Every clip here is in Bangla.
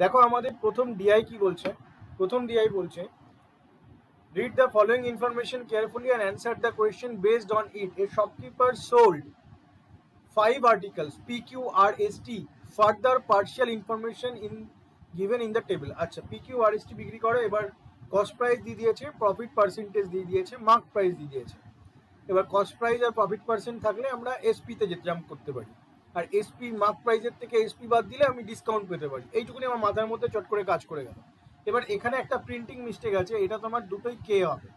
দেখো আমাদের প্রথম ডিআই কি বলছে, প্রথম ডিআই বলছে read the following information carefully and answer the question based on it. A shopkeeper sold 5 articles PQRST. Further partial information in given in the table. আচ্ছা PQRST বিক্রি করে, এবার কস্ট প্রাইস দিয়ে দিয়েছে, প্রফিট পার্সেন্টেজ দিয়ে দিয়েছে, মার্ক প্রাইস দিয়ে দিয়েছে। এবার কস্ট প্রাইস আর প্রফিট পার্সেন্ট থাকলে আমরা এসপিতে জাম্প করতে পারি, আর এসপি মার্ক প্রাইসের থেকে এসপি বাদ দিলে আমি ডিসকাউন্ট পেতে পারি। এইটুকুনি আমার মাথার মধ্যে চট করে কাজ করে গেল। এবার এখানে একটা প্রিন্টিং মিস্টেক আছে, এটা তোমার দুটোই কে হবে,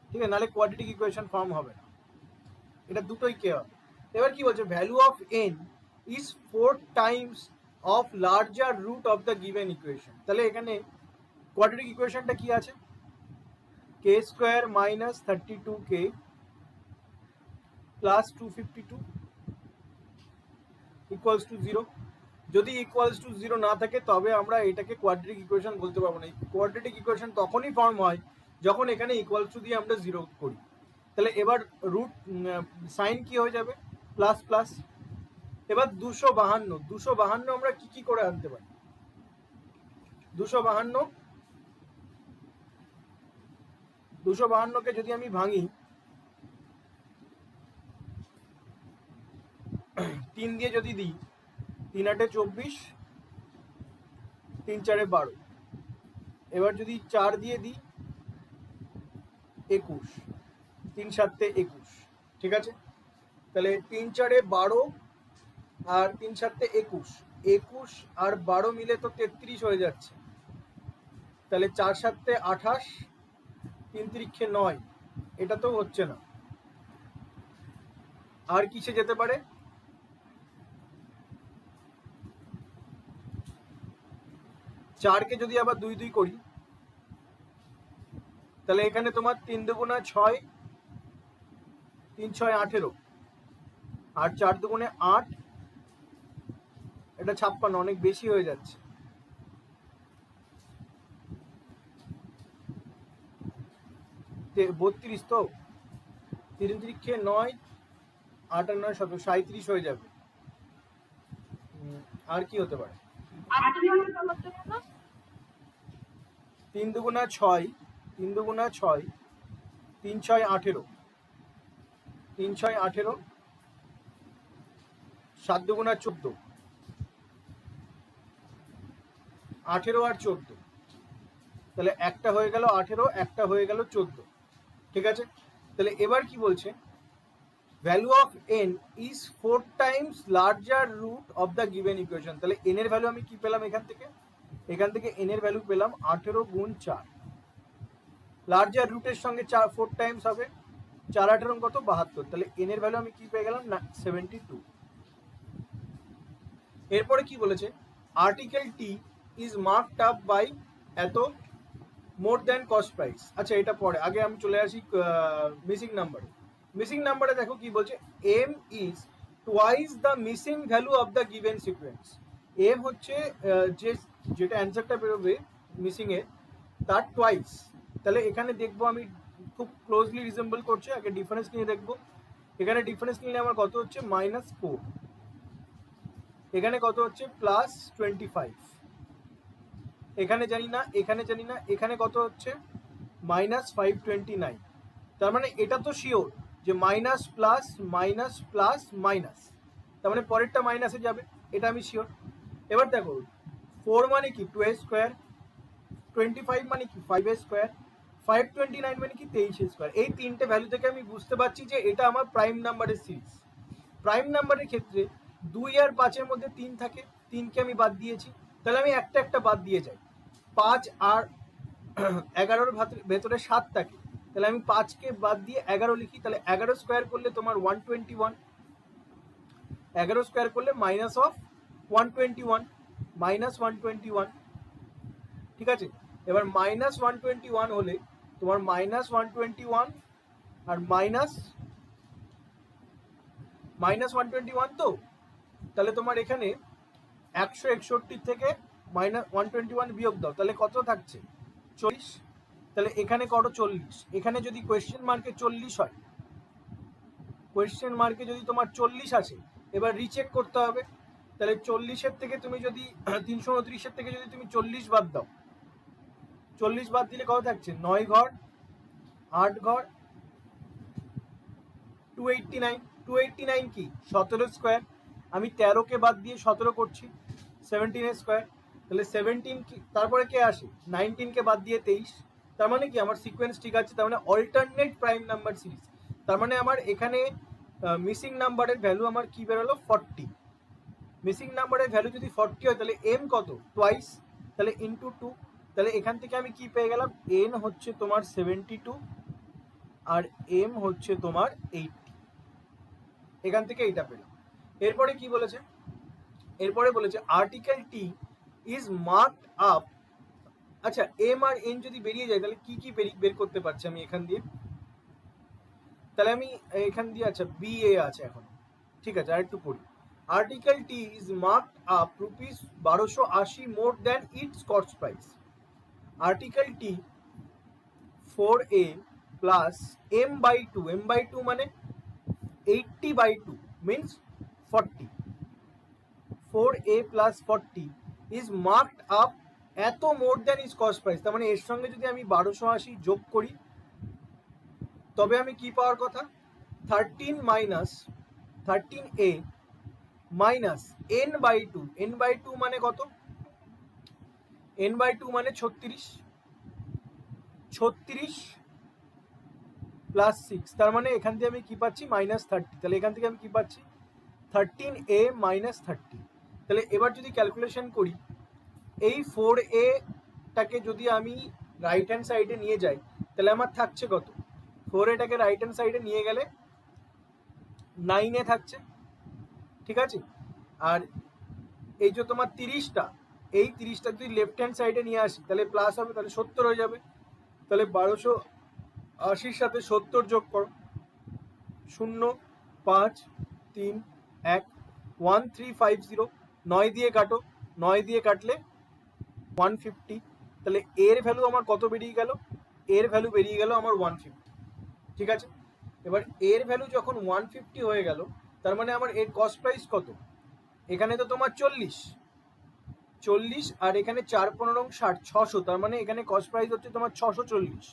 ঠিক আছে, নাহলে কোয়াড্রেটিক ইকুয়েশন ফর্ম হবে না, এটা দুটোই কে হবে। এবার কি বলছে, value of N is 4 times of larger root of the given equation. তাহলে এখানে কোয়াড্রেটিক ইকুয়েশনটা কি আছে, k square minus 32k plus 252 equals to 0। যদি ইকুয়ালস টু 0 না থাকে তবে আমরা এটাকে কোয়াড্রেটিক ইকুয়েশন বলতে পারবো না। কোয়াড্রেটিক ইকুয়েশন তখনই ফর্ম হয় যখন এখানে ইকুয়ালস টু দিয়ে আমরা 0 করি। তাহলে এবার রুট সাইন কি হয়ে যাবে, প্লাস প্লাস। এবার 252 আমরা কি কি করে আনতে পারি, 252কে যদি আমি ভাঙি 3 দিয়ে যদি দিই, 3 8 24, 3 4 12। এবার যদি 4 দিয়ে দিই 21, 3 7 21, ঠিক আছে। তাহলে 3 4 12 আর 3 7 21, 21 আর 12 মিলে তো 33 হয়ে যাচ্ছে। তাহলে 4 7 28, 3 3 9, এটা তো হচ্ছে না। আর কিসে যেতে পারে, 4কে যদি আবার 2 2 করি, তাহলে এখানে তোমার 3 দুগুণা 6, 3 6 18, আর 4 দুগুণে 8, এটা 56, অনেক বেশি হয়ে যাচ্ছে। তো 32 তো, 3 3 9, 8 আর 9 37 হয়ে যাবে। আর কি হতে পারে, 3 দুগুণা 6, 3 দুগুণা 6, 3 6 18, 3 6 18, 7 দুগুণা 14, 18 আর 14, তাহলে একটা হয়ে গেল 18, একটা হয়ে গেল 14, ঠিক আছে। তাহলে এবার কি বলছে, value of N is 4 times larger root of the given equation. তাহলে এন এর ভ্যালু আমি কি পেলাম, এখান থেকে এন এর ভ্যালু পেলাম 18 গুণ 4। লার্জার রুটের সঙ্গে 4 টাইমস হবে, 4 18 কত 72। তাহলে এন এর ভ্যালু আমি কি পেয়ে গেলাম না 72। এরপরে কি বলেছে, article T is marked up by এত মোর দ্যান কস্ট প্রাইস। আচ্ছা এটা পরে, আগে আমি চলে আসি মিসিং নাম্বারে। মিসিং নাম্বারে দেখো কি বলছে, M is twice the missing value of the given sequence. M হচ্ছে যেটা অ্যান্সারটা বেরোবে মিসিং এর, তার টুয়াইস। তাহলে এখানে দেখবো আমি খুব ক্লোজলি রিজেম্বল করছে, আগে ডিফারেন্স নিয়ে দেখবো। এখানে ডিফারেন্স নিলে আমার কত হচ্ছে, -4, এখানে কত হচ্ছে +25, এখানে জানি না, এখানে জানি না, এখানে কত হচ্ছে -529। তার মানে এটা তো শিওর যে minus plus minus plus minus, তার মানে পরেরটা মাইনাসে যাবে, এটা আমি শিওর। এবার দেখো 4 মানে কি 2a স্কোয়ার, 25 মানে কি 5a স্কোয়ার, 529 মানে কি 23a স্কোয়ার। এই তিনটে ভ্যালু থেকে আমি বুঝতে পারছি যে এটা আমার প্রাইম নাম্বারের সিরিজ। প্রাইম নাম্বারের ক্ষেত্রে 2 আর 5 এর মধ্যে 3 থাকে, 3কে আমি বাদ দিয়েছি, তাহলে আমি একটা একটা বাদ দিয়ে যাই। 5 আর 11-র ভেতরে 7 থাকে, তাহলে আমি 5কে বাদ দিয়ে 11 লিখি। তাহলে 11 স্কোয়ার করলে তোমার 121, 11 স্কোয়ার করলে মাইনাস অফ 121, -121, ঠিক আছে। এবার -121 হলে তোমার -121 আর -121 তো, তাহলে তোমার এখানে 161 থেকে -121 বিয়োগ দাও, তাহলে কত থাকছে 40। তাহলে এখানে করো 40, এখানে যদি কোয়েশ্চেন মার্কে 40 হয়, কোয়েশ্চেন মার্কে যদি তোমার 40 আসে, এবার রিচেক করতে হবে। তা তাহলে 40-এর থেকে তুমি যদি 329-এর থেকে যদি তুমি 40 বাদ দাও, 40 বাদ দিলে কত থাকছে? 9 ঘর, 8 ঘর, 289। 289 কি? 17 স্কোয়ার। আমি 13-কে বাদ দিয়ে 17 করছি, 17 স্কোয়ার। তাহলে 17 কি, তারপরে কে আসে? 19-কে বাদ দিয়ে 23। তার মানে কি আমার সিকোয়েন্স ঠিক আছে, তার মানে অল্টারনেট প্রাইম নাম্বার সিরিজ। তার মানে আমার এখানে মিসিং নাম্বারের ভ্যালু আমার কি বেরোলো? 40। মিসিং নাম্বারের ভ্যালু যদি 40 হয় তাহলে এম কত? টোয়াইস, তাহলে ইন্টু 2। তাহলে এখান থেকে আমি কি পেয়ে গেলাম? এন হচ্ছে তোমার 72 আর এম হচ্ছে তোমার 80। এখান থেকে এইটা পেলাম। এরপরে কি বলেছে? এরপরে বলেছে article T is marked up. আচ্ছা, এম আর এন যদি বেরিয়ে যায় তাহলে কি কি বের করতে পারছি আমি এখান দিয়ে? তাহলে আমি এখান দিয়ে, আচ্ছা বি এ আছে এখন, ঠিক আছে, আর একটু পড়ি। Article T is marked up rupees 1280 more than its cost price. Article T 4A plus M by 2, M by 2 মানে 80/2 means 40, 4A plus 40 is marked up এত more than is cost price. তার মানে এর সঙ্গে যদি আমি 1280 যোগ করি তবে আমি কি পাওয়ার কথা? 13A minus n by 2। n by 2 মানে কত? n বাই 2 মানে 36, 36 প্লাস 6। তার মানে এখান থেকে আমি কি পাচ্ছি? -30। তাহলে এখান থেকে আমি কি পাচ্ছি? 13A minus 30। তাহলে এবার যদি ক্যালকুলেশন করি, এই 4A টাকে যদি আমি রাইট হ্যান্ড সাইডে নিয়ে যাই তাহলে আমার থাকছে কত? 4A টাকে রাইট হ্যান্ড সাইডে নিয়ে গেলে 9A থাকছে, ঠিক আছে। আর এই যে তোমার 30টা, এই 30টা যদি লেফট হ্যান্ড সাইডে নিয়ে আসি তাহলে প্লাস হবে, তাহলে 70 হয়ে যাবে। তাহলে 1280-র সাথে 70 যোগ করো, 0 5 3 1 1350। 9 দিয়ে কাটো, 9 দিয়ে কাটলে 150। তাহলে এর ভ্যালু আমার কত বেরিয়ে গেল? এর ভ্যালু বেরিয়ে গেল আমার 150, ঠিক আছে। এবার এর ভ্যালু যখন 150 হয়ে গেল তার মানে আমার এর কস্ট প্রাইস কত? এখানে তো তোমার 40 আর এখানে 4 15 60, 600। তার মানে এখানে কস্ট প্রাইস হচ্ছে তোমার 640।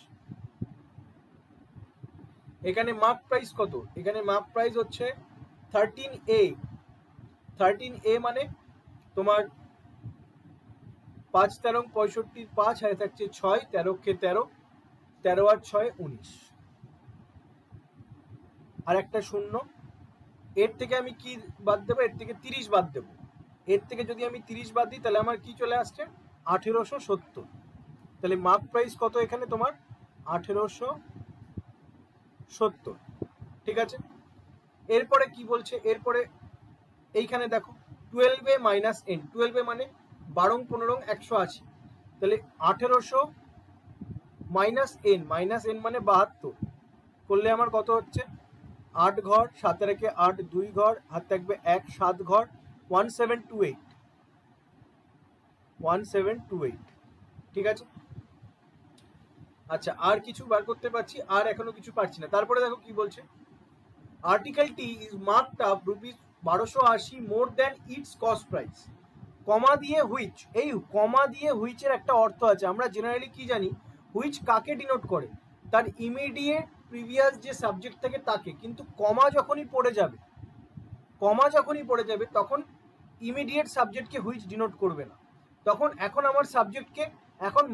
এখানে মার্ক প্রাইস কত? এখানে মার্ক প্রাইস হচ্ছে 13A। 13A মানে তোমার 5 13 65, 5 আর থাকছে 6, 13 কে 13, 13 আর 6 19, আর একটা শূন্য। এর থেকে আমি কি বাদ দেবো? এর থেকে 30 বাদ দেবো। এর থেকে যদি আমি 30 বাদ দিই তাহলে আমার কি চলে আসছে? 1870। তাহলে মার্ক প্রাইস কত এখানে তোমার? 1870, ঠিক আছে। এরপরে কি বলছে? এরপরে এইখানে দেখো 12A মাইনাস n। 12A মানে 12 15 180। তাহলে 1800 মাইনাস n, মাইনাস n মানে 72 করলে আমার কত হচ্ছে? 8 ঘর, 7 রেখে 8, 2 ঘর, হাত থাকবে 1, 7 ঘর, 1728, 1728, ঠিক আছে। আচ্ছা, আর কিছু বার করতে পারছি? আর এখনো কিছু পারছি না। তারপরে দেখো কি বলছে, article T is marked up rupees 1280 more than its cost price, comma দিয়ে হুইচ। এই কমা দিয়ে হুইচের একটা অর্থ আছে। আমরা জেনারেলি কি জানি? হুইচ কাকে ডিনোট করে? তার ইমিডিয়েট প্রিভিয়াস যে সাবজেক্ট থাকে তাকে। কিন্তু কমা যখনই পড়ে যাবে, কমা যখনই পড়ে যাবে তখন ইমিডিয়েট সাবজেক্টকে হুইচ ডিনোট করবে না। তখন এখন আমার সাবজেক্টকে, এখন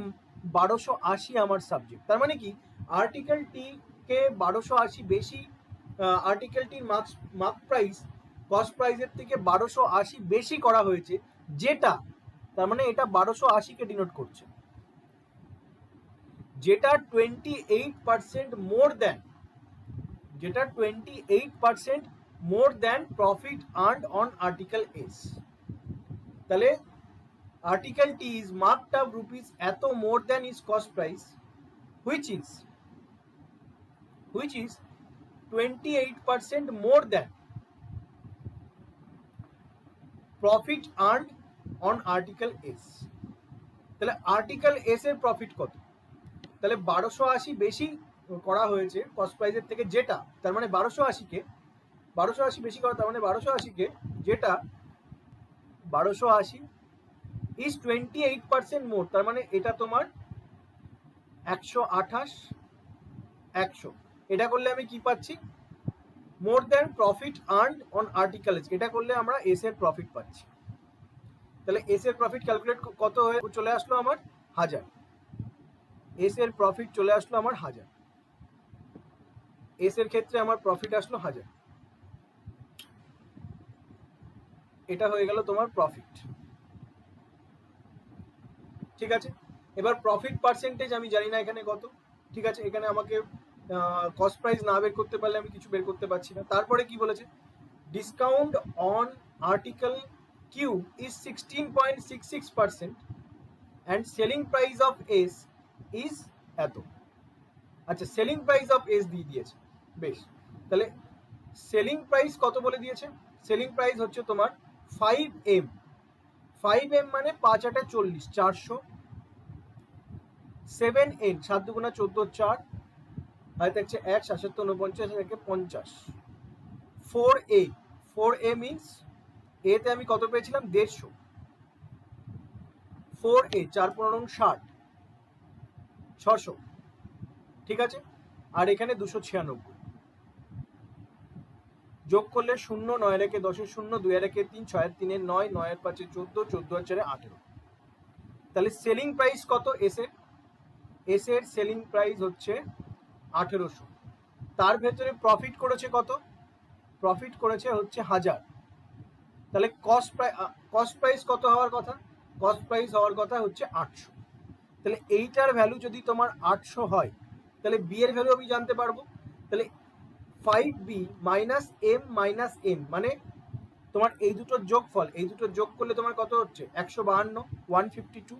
1280 আমার সাবজেক্ট। তার মানে কি আর্টিকেল টি কে 1280 বেশি, আর্টিকেল টির মার্ক প্রাইস কস্ট প্রাইসের থেকে 1280 বেশি করা হয়েছে, যেটা তার মানে এটা 1280-কে ডিনোট করছে, যেটা 28% মোর দ্যান, যেটা 28% more than profit earned on article S. তাহলে article T is marked up rupees এত more than is cost price, which is 28% more than profit earned on article S। তাহলে আর্টিকেল এস এর প্রফিট কত? তাহলে 1280 বেশি করা হয়েছে কস্ট প্রাইসের থেকে, যেটা তার মানে 1280 বেশি করা, তার মানে 1280 যেটা 1280 ইজ 28% মোর, তার মানে এটা তোমার 128 100। এটা করলে আমি কি পাচ্ছি? মোর দেন প্রফিট আর্নড অন আর্টিকেল। এটা করলে আমরা এস এর প্রফিট পাচ্ছি। তাহলে এস এর প্রফিট ক্যালকুলেট কত হয়ে চলে আসলো আমার 1000। এস এর প্রফিট চলে আসলো আমার 1000। এস এর ক্ষেত্রে আমার প্রফিট আসলো 1000। এটা হয়ে গেল তোমার প্রফিট। ঠিক আছে, এবার প্রফিট পার্সেন্টেজ আমি জানি না এখানে কত। ঠিক আছে, এখানে আমাকে কস্ট প্রাইস না বের করতে পারলে আমি কিছু বের করতে পারছি না। তারপরে কি বলেছে? Discount on article Q is 16.66% and selling price of S is এত। আচ্ছা, সেলিং প্রাইস অফ এস দিয়ে দিয়েছে, বেশ। তাহলে সেলিং প্রাইস কত বলে দিয়েছে? সেলিং প্রাইস হচ্ছে তোমার 5M। 5M মানে 5 8 40, 400। 7N 7 দুগুণা 14, 4 আর থাকছে 1 7 49 থেকে 50। 4A 4A মিন্স এ তে আমি কত পেয়েছিলাম? 150। 4A 4 15 60, 600। ঠিক আছে, আর এখানে 296 যোগ করলে 0 9 রেখে 10 0 2 রেখে 3 6 3 9 9 5 14 14 4 18। তাহলে সেলিং প্রাইস কত এস এর? এস এর সেলিং প্রাইস হচ্ছে 1800। তার ভেতরে প্রফিট করেছে কত? প্রফিট করেছে হচ্ছে 1000। তাহলে কস্ট প্রাইস কত হওয়ার কথা? কস্ট প্রাইস হওয়ার কথা হচ্ছে 800। তাহলে এইটার ভ্যালু যদি তোমার 800 হয়, তাহলে বি এর ভ্যালু আমি জানতে পারবো। তাহলে 5B minus m minus N মানে তোমার এই দুটোর যোগফল, এই দুটোর যোগ করলে তোমার কত হচ্ছে? 152 152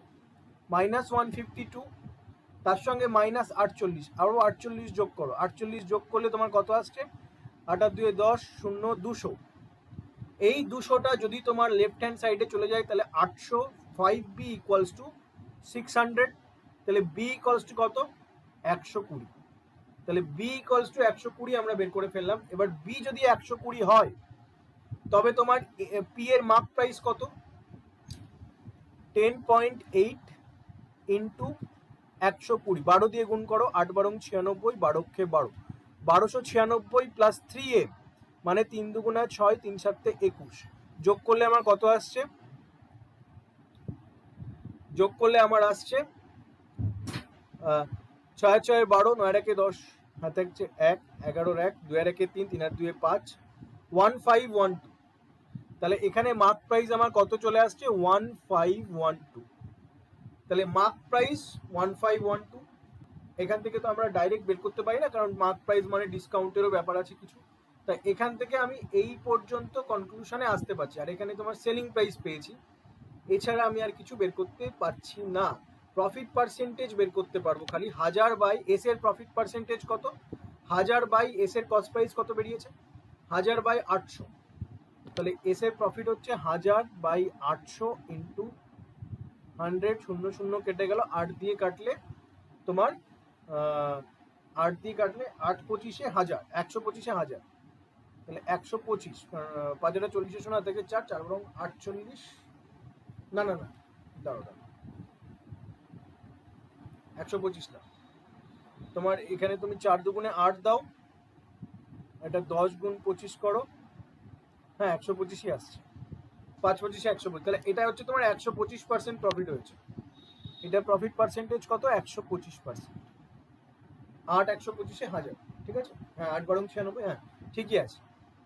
মাইনাস 152, তার সঙ্গে মাইনাস 48, আরও 48 যোগ করো। 48 যোগ করলে তোমার কত আসছে? 8 আর 2 10 0 200। এই 200টা যদি তোমার লেফট হ্যান্ড সাইডে চলে যায় তাহলে 800 5B ইকুয়ালস টু 600। তাহলে B ইকুয়ালস টু কত? 120। তাহলে B ইকুয়ালস টু 120 আমরা বের করে ফেললাম। এবার B যদি 120 হয় তবে তোমার P এর মার্ক প্রাইস কত? 10.8 ইন্টু 120, 12 দিয়ে গুণ করো, 8 12 96, 12 12 1296 প্লাস 3A মানে 3 দুগুণা 6 3 7 21। যোগ করলে আমার কত আসছে? যোগ করলে আমার আসছে 6 6 12 9 রেখে 10 হাতে হচ্ছে 1 11 1 2 রেখে 3 3 আর 2 5 1512। তাহলে এখানে মার্ক প্রাইস আমার কত চলে আসছে? 1512। তাহলে মার্ক প্রাইস 1512। এখান থেকে তো আমরা ডাইরেক্ট বের করতে পারি না, কারণ মার্ক প্রাইস মানে ডিসকাউন্টেরও ব্যাপার আছে কিছু। তাই এখান থেকে আমি এই পর্যন্ত কনক্লুশনে আসতে পারছি। আর এখানে তোমার সেলিং প্রাইস পেয়েছি, এছাড়া আমি আর কিছু বের করতে পারছি না। প্রফিট পার্সেন্টেজ বের করতে পারবো খালি 1000 বাই এস এর প্রফিট পার্সেন্টেজ কত? 1000 বাই এস এর কস্ট প্রাইস কত বেরিয়েছে? 1000 বাই 800। তাহলে এস এর প্রফিট হচ্ছে 1000 বাই 800 ইন্টু 100, 0 0 কেটে গেল, 8 দিয়ে কাটলে তোমার 8 দিয়ে কাটলে 8 25 1000, 125 1000। তাহলে 125 5 40 শোনা থেকে 4 4 বরং 48। না না না, দাঁড়ো দাঁড়ো, 125 না, তোমার এখানে তুমি 4 দুগুণে 8 দাও, এটা 10 গুণ 25 করো, হ্যাঁ 125ই আসছে। 5 25 125। তাহলে এটা হচ্ছে তোমার 125% প্রফিট হয়েছে। এটা প্রফিট পার্সেন্টেজ কত? 125%। 8 125 1000। ঠিক আছে, হ্যাঁ 8 12 96, হ্যাঁ ঠিকই আছে।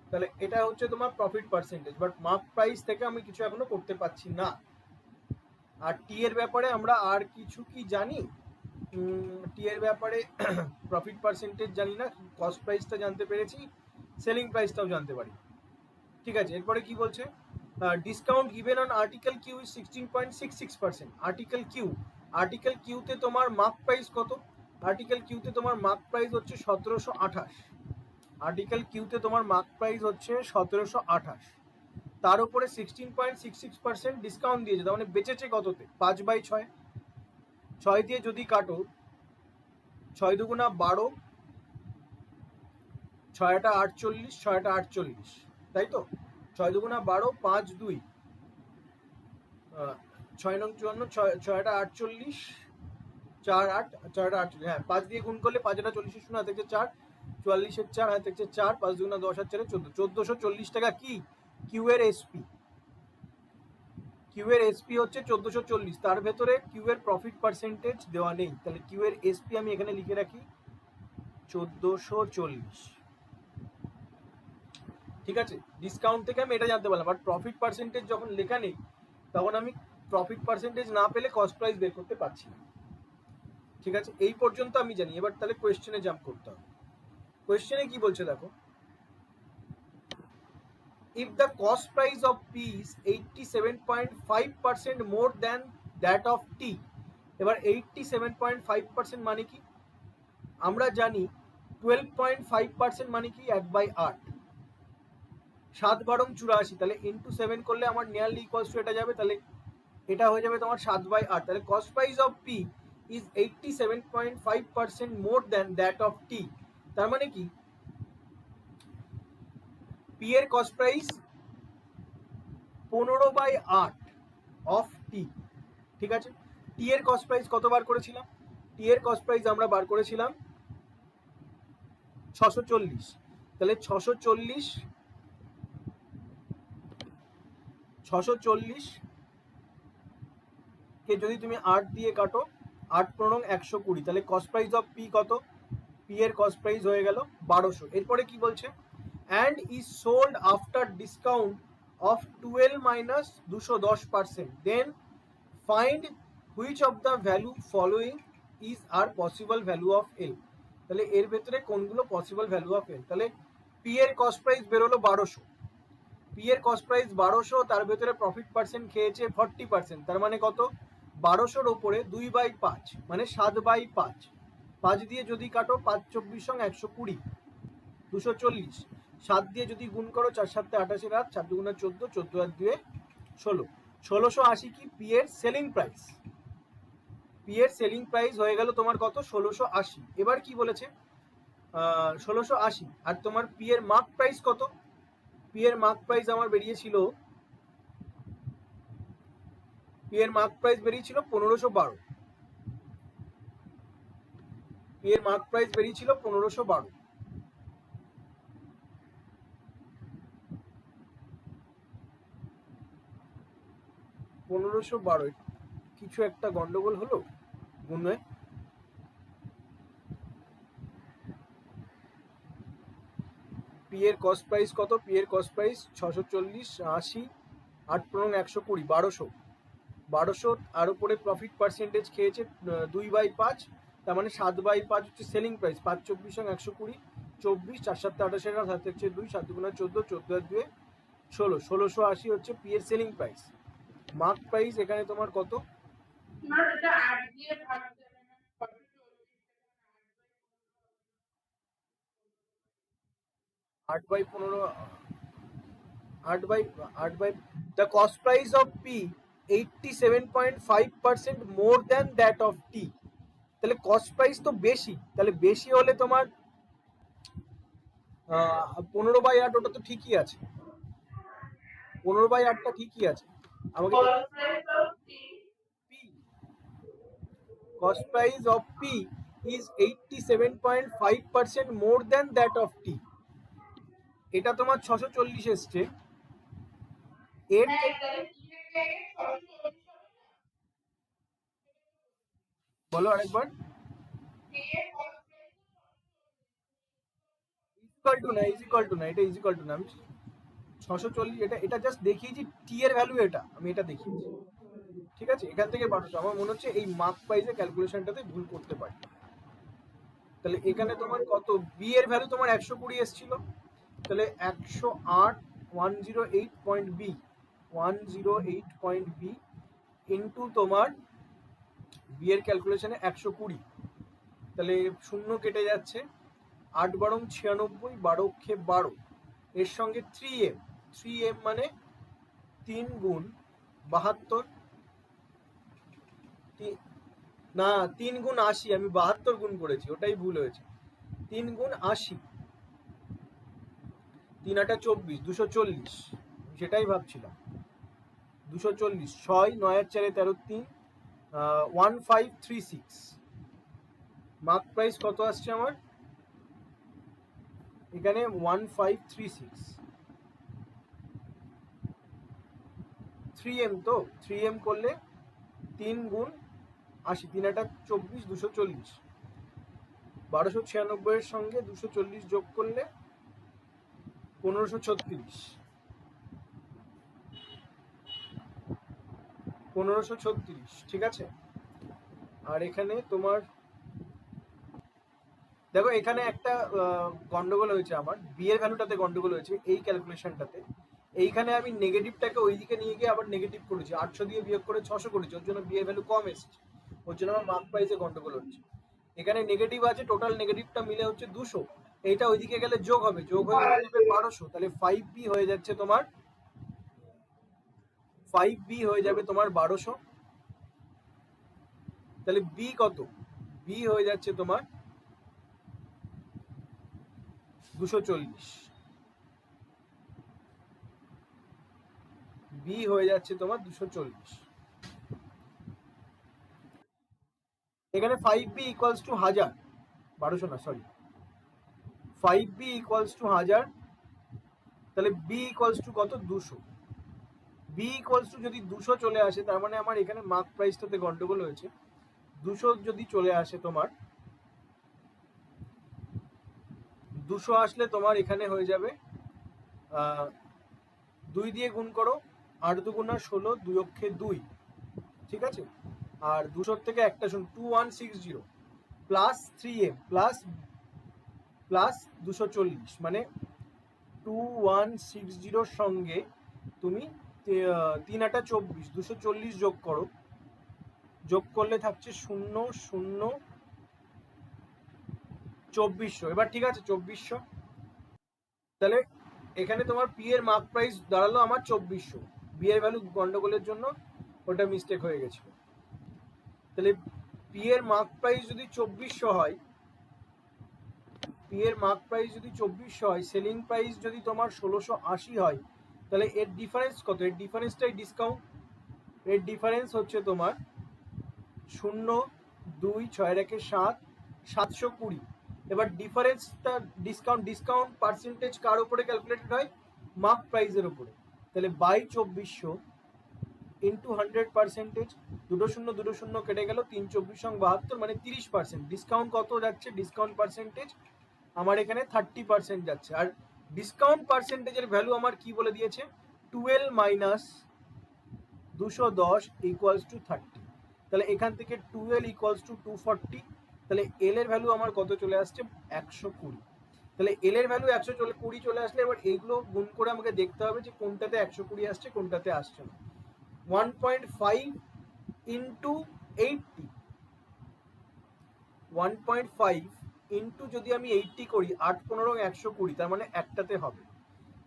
তাহলে এটা হচ্ছে তোমার profit percentage. But mark price থেকে আমি কিছু এখনো করতে পারছি না। আর টি এর ব্যাপারে আমরা আর কিছু কি জানি? টি এর ব্যাপারে প্রফিট পার্সেন্টেজ জানি না, কস্ট প্রাইসটা জানতে পেরেছি, সেলিং প্রাইসটাও জানতে পারি। ঠিক আছে, এরপরে কি বলছে? Discount given on article Q is 16.66%। Article কিউতে তোমার মার্ক প্রাইস কত? আর্টিকেল কিউতে তোমার মার্ক প্রাইস হচ্ছে 1728। আর্টিকেল কিউতে তোমার মার্ক প্রাইস হচ্ছে 1728। তার উপরে 16.66% ডিসকাউন্ট দিয়েছে, তার মানে বেঁচেছে কততে? 5/6। 6 দিয়ে যদি কাটো, 6 দুগুণা 12, 6টা 48, 6টা 48, তাই তো? 6 দুগুণা 12, 5 2 ছয় নং 54, ছয়টা 48, 4 8, 4টা 48, হ্যাঁ 5 দিয়ে গুণ করলে 5 এটা 40 শূন্য হাতে 4, 44 4 হাতে 4, 5 দুগুণা 10 আর 4 14, 1440 টাকা কি কিউ এর এসপি। কিউ এর এসপি হচ্ছে 1440, তার ভেতরে কিউ এর প্রফিট পার্সেন্টেজ দেওয়া নেই, তাহলে কিউ এর এসপি আমি এখানে লিখে রাখি 1440। ঠিক আছে, ডিসকাউন্ট থেকে আমি এটা জানতে পারলাম, বাট প্রফিট পার্সেন্টেজ যখন লেখা নেই তখন আমি প্রফিট পার্সেন্টেজ না পেলে কস্ট প্রাইস বের করতে পারছি না। ঠিক আছে, এই পর্যন্ত আমি জানি। এবার তাহলে কোয়েশ্চেনে জাম্প করতে হবে। কোয়েশ্চেনে কি বলছে দেখো, if the cost price of P is 87.5% more than that of T, এবার 87.5% মানে কি আমরা জানি, 12.5% মানে কি 1/8, 7 বারং 84, তাহলে ইন্টু 7 করলে আমার নিয়ারলি ইকুয়ালস টু এটা যাবে, তাহলে এটা হয়ে যাবে তোমার 7/8। তাহলে cost price of P is 87.5% more than that of T. তার মানে কি পি এর কস্ট প্রাইস 15/8 অফ টি। ঠিক আছে, টি এর কস্ট প্রাইস কত বার করেছিলাম? টি এর কস্ট প্রাইস আমরা বার করেছিলাম 640, তাহলে 640 কে যদি তুমি 8 দিয়ে কাটো, 8 × 120, তাহলে কস্ট প্রাইস অফ পি কত? পি এর কস্ট প্রাইস হয়ে গেল 1200। এরপরে কি বলছে, and is sold after discount of 12 minus 210%, then find which of the value following is are possible value of L. তাহলে এর ভেতরে কোনগুলো পসিবল ভ্যালু অফ এল? তাহলে পি এর কস্ট প্রাইস বেরোলো 1200, পি এর কস্ট প্রাইস 1200, তার ভেতরে প্রফিট পার্সেন্ট খেয়েছে 40%, তার মানে কত? 1200-র ওপরে 2/5 মানে 7/5, 5 দিয়ে যদি কাটো 5 24 সঙ্গে 120, 240, 7 দিয়ে যদি গুণ করো 4 7 28 রাত, 4 2 14, 14 আর 2 16, 1680 কি পি এর সেলিং প্রাইস। পি এর সেলিং প্রাইস হয়ে গেল তোমার কত? 1680। এবার কি বলেছে, 1680, আর তোমার পি এর মার্ক প্রাইস কত? পি এর মার্ক প্রাইস আমার বেরিয়েছিল, পি এর মার্ক প্রাইস বেরিয়েছিল 1512, পি এর মার্ক প্রাইস বেরিয়েছিল 1512। কিছু একটা গন্ডগোল হলো গুণে। পি এর কস্ট প্রাইস কত? পি এর কস্ট প্রাইস 640, 80, 8 × 120, 1200, আর উপরে প্রফিট পার্সেন্টেজ খেয়েছে 2/5, তার মানে 7/5 হচ্ছে সেলিং প্রাইস। 5 24 সঙ্গে 120, 24, 4 7 28 রাত, হাতে হচ্ছে 2, 7 2 14, 14 আর 2 16, 1680 হচ্ছে পি এর সেলিং প্রাইস। মার্ক প্রাইস এখানে তোমার কত? 8/15, 8/8, the cost price of P 87.5% more than that of T, তাহলে কস্ট প্রাইস তো বেশি, তাহলে বেশি হলে তোমার 15/8, ওটা তো ঠিকই আছে, 15/8টা ঠিকই আছে। আমাকে cost price of P is 87.5% more than that of T, এটা তোমার 640 এসছে। এর বলো আরেকবার। ইকুয়াল টু না, এটা ইকুয়াল টু না, আমি 640, এটা জাস্ট দেখিয়েছি টি এর ভ্যালু, এটা আমি এটা দেখিয়েছি। ঠিক আছে, এখান থেকে 1200, আমার মনে হচ্ছে এই মার্ক প্রাইসের ক্যালকুলেশনটাতে ভুল করতে পারি। তাহলে এখানে তোমার কত? বি এর ভ্যালু তোমার 120 এসেছিল, তাহলে 108, 108.b, 108.b ইন্টু তোমার বি এর ক্যালকুলেশনে 120, তাহলে শূন্য কেটে যাচ্ছে, 8 বারং 96, 12 × 12, এর সঙ্গে 3m, 3m মানে 3 × 72, না 3 × 80, আমি 72 গুণ করেছি, ওটাই ভুল হয়েছে। 3 × 80, 3 8 24, 240, সেটাই ভাবছিলাম। 240, 6 9 4 13 3, 1536। মার্ক প্রাইস কত আসছে আমার এখানে? 1536। 3M তো 3M করলে 3 গুণ 80, 3 8 24, 240। 1296 এর সঙ্গে 240 যোগ করলে 1536। 1536, ঠিক আছে। আর এখানে তোমার দেখো এখানে একটা গন্ডগোল হয়েছে, আমার বি এর ভ্যালুটাতে গন্ডগোল হয়েছে এই ক্যালকুলেশনটাতে। এইখানে আমি নেগেটিভটাকে ওইদিকে নিয়ে গিয়ে আবার নেগেটিভ করেছি, 800 দিয়ে বিয়োগ করে 600 করেছি, ওর জন্য বি এর ভ্যালু কম এসেছে, ওর জন্য আমার মার্ক প্রাইসে গন্ডগোল হচ্ছে। এখানে নেগেটিভ আছে, টোটাল নেগেটিভটা মিলে হচ্ছে 200, এইটা ওইদিকে গেলে যোগ হবে, যোগ হয়ে যাবে 1200, তাহলে 5B হয়ে যাচ্ছে তোমার 5B হয়ে যাবে তোমার 1200। তাহলে বি কত? বি হয়ে যাচ্ছে তোমার 240। বি হয়ে যাচ্ছে তোমার 240। এখানে 5B ইকুয়ালস টু 1000, 1200 না সরি, 5B ইকুয়ালস টু 1000, তাহলে বি ইকুয়ালস টু কত? 200। বি ইকুয়ালস টু যদি 200 চলে আসে, তার মানে আমার এখানে মার্ক প্রাইসটাতে গন্ডগোল হয়েছে। 200 যদি চলে আসে তোমার, 200 আসলে তোমার এখানে হয়ে যাবে 2 দিয়ে গুণ করো, 8 দুগুণা 16, 2 অক্ষে 2, ঠিক আছে। আর 200 থেকে একটা শুন, 2160 প্লাস 3M প্লাস 240, মানে 2160 সঙ্গে তুমি 3 8 24, 240 যোগ করো, যোগ করলে থাকছে 0 0 2400। এবার ঠিক আছে 2400, তাহলে এখানে তোমার পি এর মার্ক প্রাইস দাঁড়ালো আমার 2400, বি এর ভ্যালু গন্ডগোলের জন্য ওটা মিস্টেক হয়ে গেছিল। তাহলে পি এর মার্ক প্রাইস যদি 2400 হয়, পি এর মার্ক প্রাইস যদি 2400 হয়, সেলিং প্রাইস যদি তোমার 1680 হয়, তাহলে এর ডিফারেন্স কত? এর ডিফারেন্সটাই ডিসকাউন্ট, এর ডিফারেন্স হচ্ছে তোমার 0 2 6 রেখে 7, 720। এবার ডিফারেন্সটা ডিসকাউন্ট পার্সেন্টেজ কার উপরে ক্যালকুলেটেড হয়? মার্ক প্রাইসের উপরে। তাহলে বাই 2400 ইন্টু 100%, 2 0 2 0 কেটে গেল, 3 24 72, মানে 30%। ডিসকাউন্ট কত যাচ্ছে? ডিসকাউন্ট পার্সেন্টেজ আমার এখানে 30% যাচ্ছে। আর ডিসকাউন্ট পার্সেন্টেজের ভ্যালু আমার কি বলে দিয়েছে? 12 মাইনাস 210 ইকুয়ালস টু 30। তাহলে এখান থেকে 12 ইকুয়ালস টু 240, তাহলে এল এর ভ্যালু আমার কত চলে আসছে? 120। তাহলে এল এর ভ্যালু 120 চলে আসলে এবার এইগুলো গুণ করে আমাকে দেখতে হবে যে কোনটাতে 120 আসছে, কোনটাতে আসছে না। 1.5 ইন্টু 80, 1.5 ইন্টু যদি আমি 80 করি, 8 15 120, তার মানে একটাতে হবে।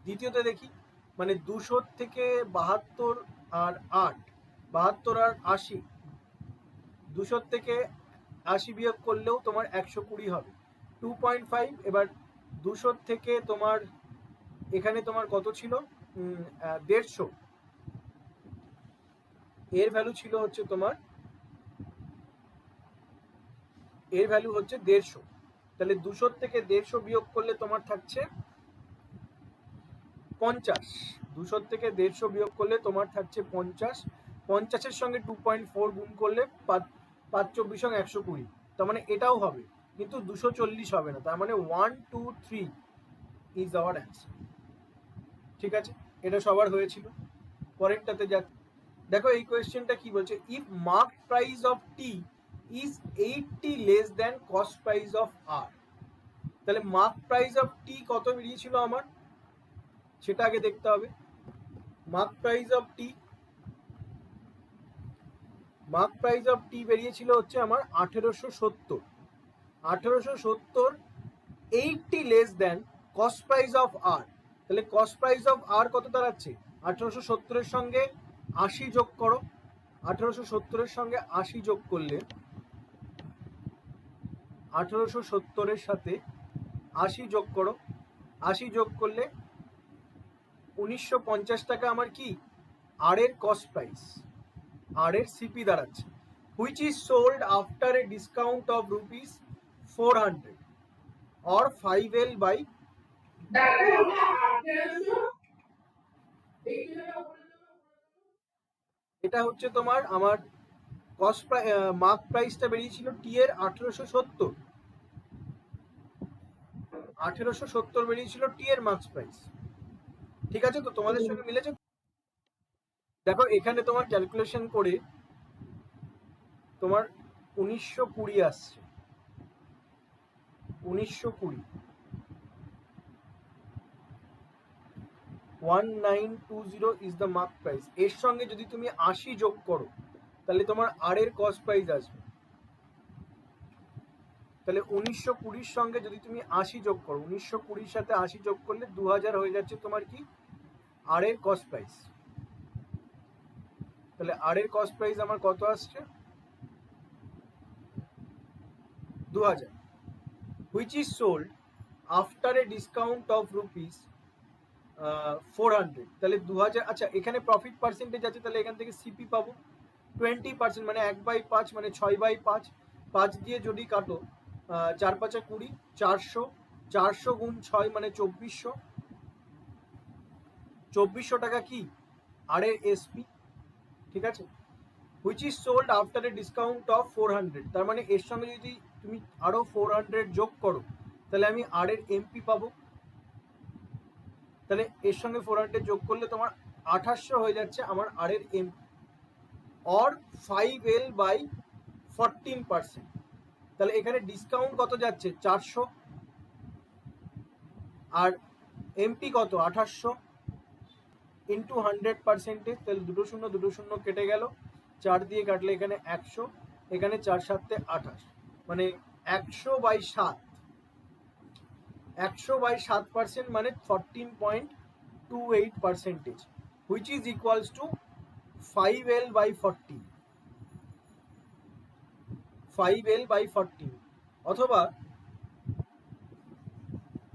দ্বিতীয়তে দেখি, মানে 200 থেকে 72 আর 8, 72 আর 80, 200 থেকে 80 বিয়োগ করলেও তোমার 120 হবে, 2.5। এবার 200 থেকে তোমার এখানে তোমার কত ছিল? 150, এর ভ্যালু ছিল হচ্ছে তোমার, এর ভ্যালু হচ্ছে 150। তাহলে 200 থেকে 150 বিয়োগ করলে তোমার থাকছে 50। 200 থেকে 150 বিয়োগ করলে তোমার থাকছে 50। 50-এর সঙ্গে 2.4 গুণ করলে 5 24 120, তার মানে এটাও হবে, কিন্তু 240 হবে না। তার মানে 1 2 3 ইজ আওয়ার অ্যান্সার। ঠিক আছে, এটা সবার হয়েছিল। পরেরটাতে যা দেখো, এই কোয়েশ্চেনটা কি বলছে? If mark price of T is 80 less than cost price of R, তাহলে মার্ক প্রাইস অফ টি কত বেরিয়েছিল আমার, সেটা আগে দেখতে হবে। মার্ক প্রাইস অফ টি বেরিয়েছিল হচ্ছে আমার 1870। 1870 80 less then cost price of R, তাহলে কস্ট প্রাইস অফ আর কত দাঁড়াচ্ছে? 1870-এর সঙ্গে 80 যোগ করো, 1870-এর সঙ্গে 80 যোগ করলে, 1870-এর সাথে 80 যোগ করো, 80 যোগ করলে 1950 টাকা আমার কি আর এর কস্ট প্রাইস, আর এর সিপি দাঁড়াচ্ছে which is sold after a discount of rupees 400 or 5L by এটা হচ্ছে তোমার আমার কস্ট মার্ক প্রাইসটা বেরিয়েছিল টি এর 1870 বেরিয়েছিল টি এর মার্কস প্রাইস। ঠিক আছে, তো তোমাদের সঙ্গে মিলেছে। দেখো এখানে তোমার ক্যালকুলেশন করে তোমার 1920 আসছে, 1920 1920 ইজ দ্য মার্ক প্রাইস। এর সঙ্গে যদি তুমি 80 যোগ করো তাহলে তোমার আর এর কস্ট প্রাইস আসবে। তাহলে 1920 সঙ্গে যদি তুমি 80 যোগ করো, 1920 সাথে 80 যোগ করলে 2000 হয়ে যাচ্ছে তোমার কি আর এর কস্ট প্রাইস। তাহলে আর এর কস্ট প্রাইস আমার কত আসছে 2000, which is sold after a discount of rupees 400। তাহলে 2000, আচ্ছা এখানে প্রফিট পার্সেন্টেজ আছে, তাহলে এখান থেকে সিপি পাবো 20%, মানে 1/5 মানে 6/5, 5 দিয়ে যদি কাটো 4 5 20, 400, 400 গুণ 6 মানে 2400 টাকা কি আর এর এসপি। ঠিক আছে, which is sold after a discount of 400, তার মানে এর সঙ্গে যদি তুমি আরো 400 যোগ করো তাহলে আমি আর এর এমপি পাবো। তাহলে এর সঙ্গে 400 যোগ করলে তোমার 2800 হয়ে যাচ্ছে আমার আর এর এমপি, অর 5L বাই 14%। তাহলে এখানে ডিসকাউন্ট কত যাচ্ছে 400 আর এমপি কত 2800 ইন্টু 100%, তাহলে দুটো শূন্য কেটে গেল, 4 দিয়ে কাটলে এখানে 100, এখানে 4 7 28, মানে 100/7, 100/7% মানে 14.28%, which is equals to 5L/14, 5L/14। অথবা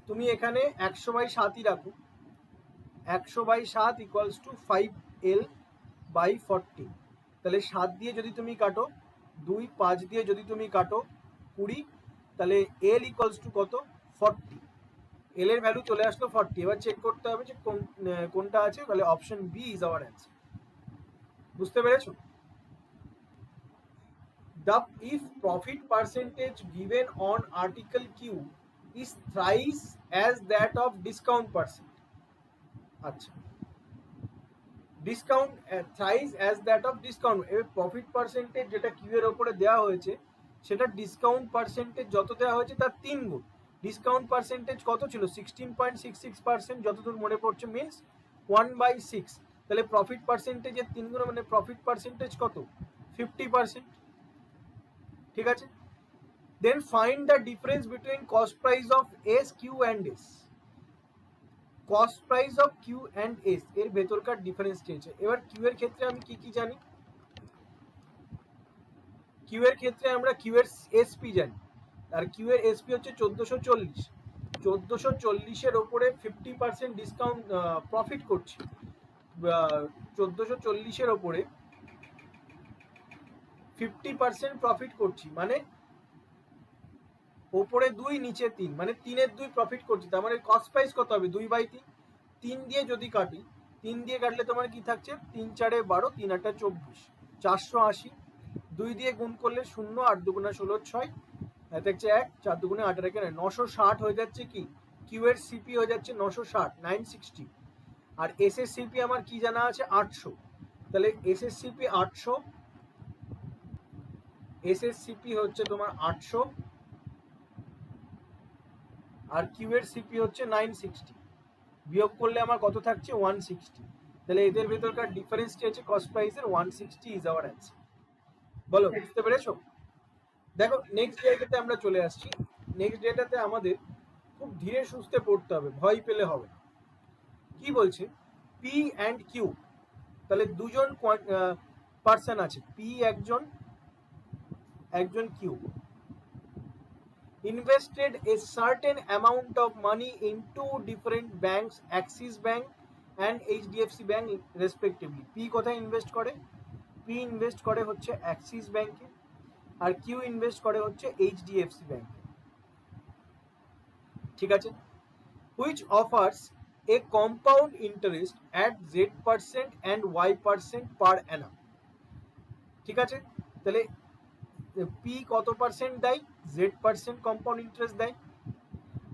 তুমি এখানে 100/7ই রাখো, 100/7 ইকুয়ালস টু 5L/14। তাহলে 7 দিয়ে যদি তুমি কাটো 2, 5 দিয়ে যদি তুমি কাটো 20, তাহলে L ইকুয়ালস টু কত 40, এল এর ভ্যালু চলে আসলো 40। এবার চেক করতে হবে যে কোনটা আছে, তাহলে option B is our answer. বুঝতে পেরেছো? The if profit percentage given on article Q is thrice as that of discount percent, আচ্ছা discount thrice as that of discount, এবার প্রফিট পার্সেন্টেজ যেটা কিউ এর ওপরে দেওয়া হয়েছে সেটা ডিসকাউন্ট পার্সেন্টেজ যত দেওয়া হয়েছে তার 3 গুণ। ডিসকাউন্ট পার্সেন্টেজ কত ছিল 16.66%, যতদূর মনে পড়ছে, মিনস 1/6। তাহলে প্রফিট পার্সেন্টেজের 3 গুণ মানে প্রফিট পার্সেন্টেজ কত 50%। ঠিক আছে, then find the difference between cost price of S, Q and S. Cost price of Q and S এর ভেতরকার ডিফারেন্স চেয়েছে। এবার কিউ এর ক্ষেত্রে আমি কি কি জানি, কিউ এর ক্ষেত্রে আমরা কিউ এর এসপি জানি, আর কিউ এর এসপি হচ্ছে 1440, 1440-এর ওপরে 50% ডিসকাউন্ট প্রফিট করছি, 1440-এর ওপরে 50% প্রফিট করছি, মানে ওপরে 2 নিচে 3, মানে 3-এর 2 প্রফিট করছি। তার মানে কস্ট প্রাইস কত হবে 2/3। 3 দিয়ে যদি কাটি, 3 দিয়ে কাটলে তোমার কি থাকছে 3 4 12, 3 8 24, 480। 2 দিয়ে গুণ করলে 0, 8 2 16 6, থাকছে 1, 4 2 8 এখানে 960 হয়ে যাচ্ছে কি কিউ এর সিপি হয়ে যাচ্ছে 960, 960। আর এস এর সিপি আমার কি জানা আছে 800, তাহলে এস এর সিপি 800, এস এর সিপি হচ্ছে তোমার 800 আর কিউ এর সিপি হচ্ছে 960, বিয়োগ করলে আমার কত থাকছে 160। তাহলে এদের ভেতরকার ডিফারেন্স চেয়েছে কস্ট প্রাইসের 160 ইজ আওয়ার অ্যান্সার। বলো বুঝতে পেরেছো? দেখো নেক্সট ডেটাতে আমরা চলে আসছি। নেক্সট ডেটাতে আমাদের খুব ধীরে সুস্থে পড়তে হবে, ভয় পেলে হবে না। কি বলছে পি অ্যান্ড কিউ, তাহলে দুজন পার্সন আছে, পি একজন, একজন Q, invested a certain amount of money in two different banks, Axis Bank and HDFC bank respectively. P কোথায় ইনভেস্ট করে? পি ইনভেস্ট করে হচ্ছে অ্যাক্সিস ব্যাংকে, আর কিউ ইনভেস্ট করে হচ্ছে এইচডিএফসি ব্যাংকে। ঠিক আছে? Which offers a compound interest at Z% and Y% পার অ্যানাম। ঠিক আছে, তাহলে পি কত পার্সেন্ট দেয়? Z% কম্পাউন্ড ইন্টারেস্ট দেয়,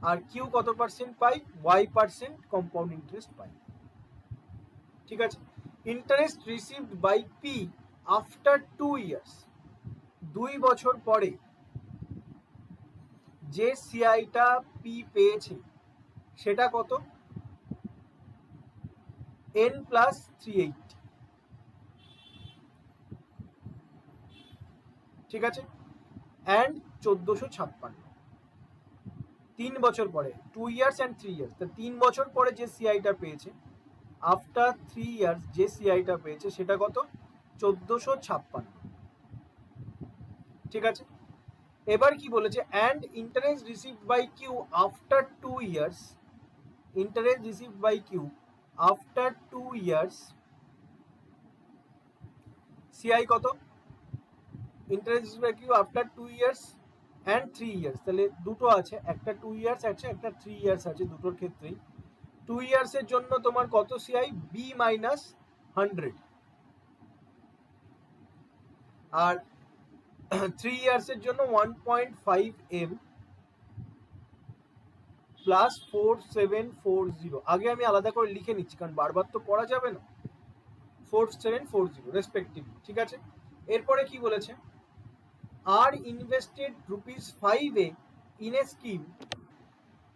আর কিউ কত পার্সেন্ট পাই? Y% কম্পাউন্ড ইন্টারেস্ট পাই। ঠিক আছে, interest received by P after 2 years, 2 বছর পরে যে সিআইটা পি পেয়েছে সেটা কত? N+380। ঠিক আছে, অ্যান্ড 1456, 3 বছর পরে, 2 ইয়ার্স অ্যান্ড 3 ইয়ার্স, তা 3 বছর পরে যে সিআইটা পেয়েছে, আফটার 3 ইয়ার্স যে সিআইটা পেয়েছে সেটা কত? 1456। ঠিক আছে, এবার কি বলেছে? And interest received by Q after 2 years, interest received by Q after 2 years, CI কত? Interest received by Q after 2 years and 3 years, তাহলে দুটো আছে, একটা 2 ইয়ার্স আছে, একটা 3 ইয়ার্স আছে, দুটোর ক্ষেত্রেই 2 ইয়ার্সের জন্য তোমার কত সিআই? B-100, আর 3 ইয়ার্সের জন্য 1.5 M প্লাস 4740। আগে আমি আলাদা করে লিখে নিচ্ছি কারণ বারবার তো পড়া যাবে না। 4740 রেসপেক্টিভলি। ঠিক আছে, এরপরে কি বলেছে? আর ইনভেস্টেড ₹5 ইন এ স্কিম,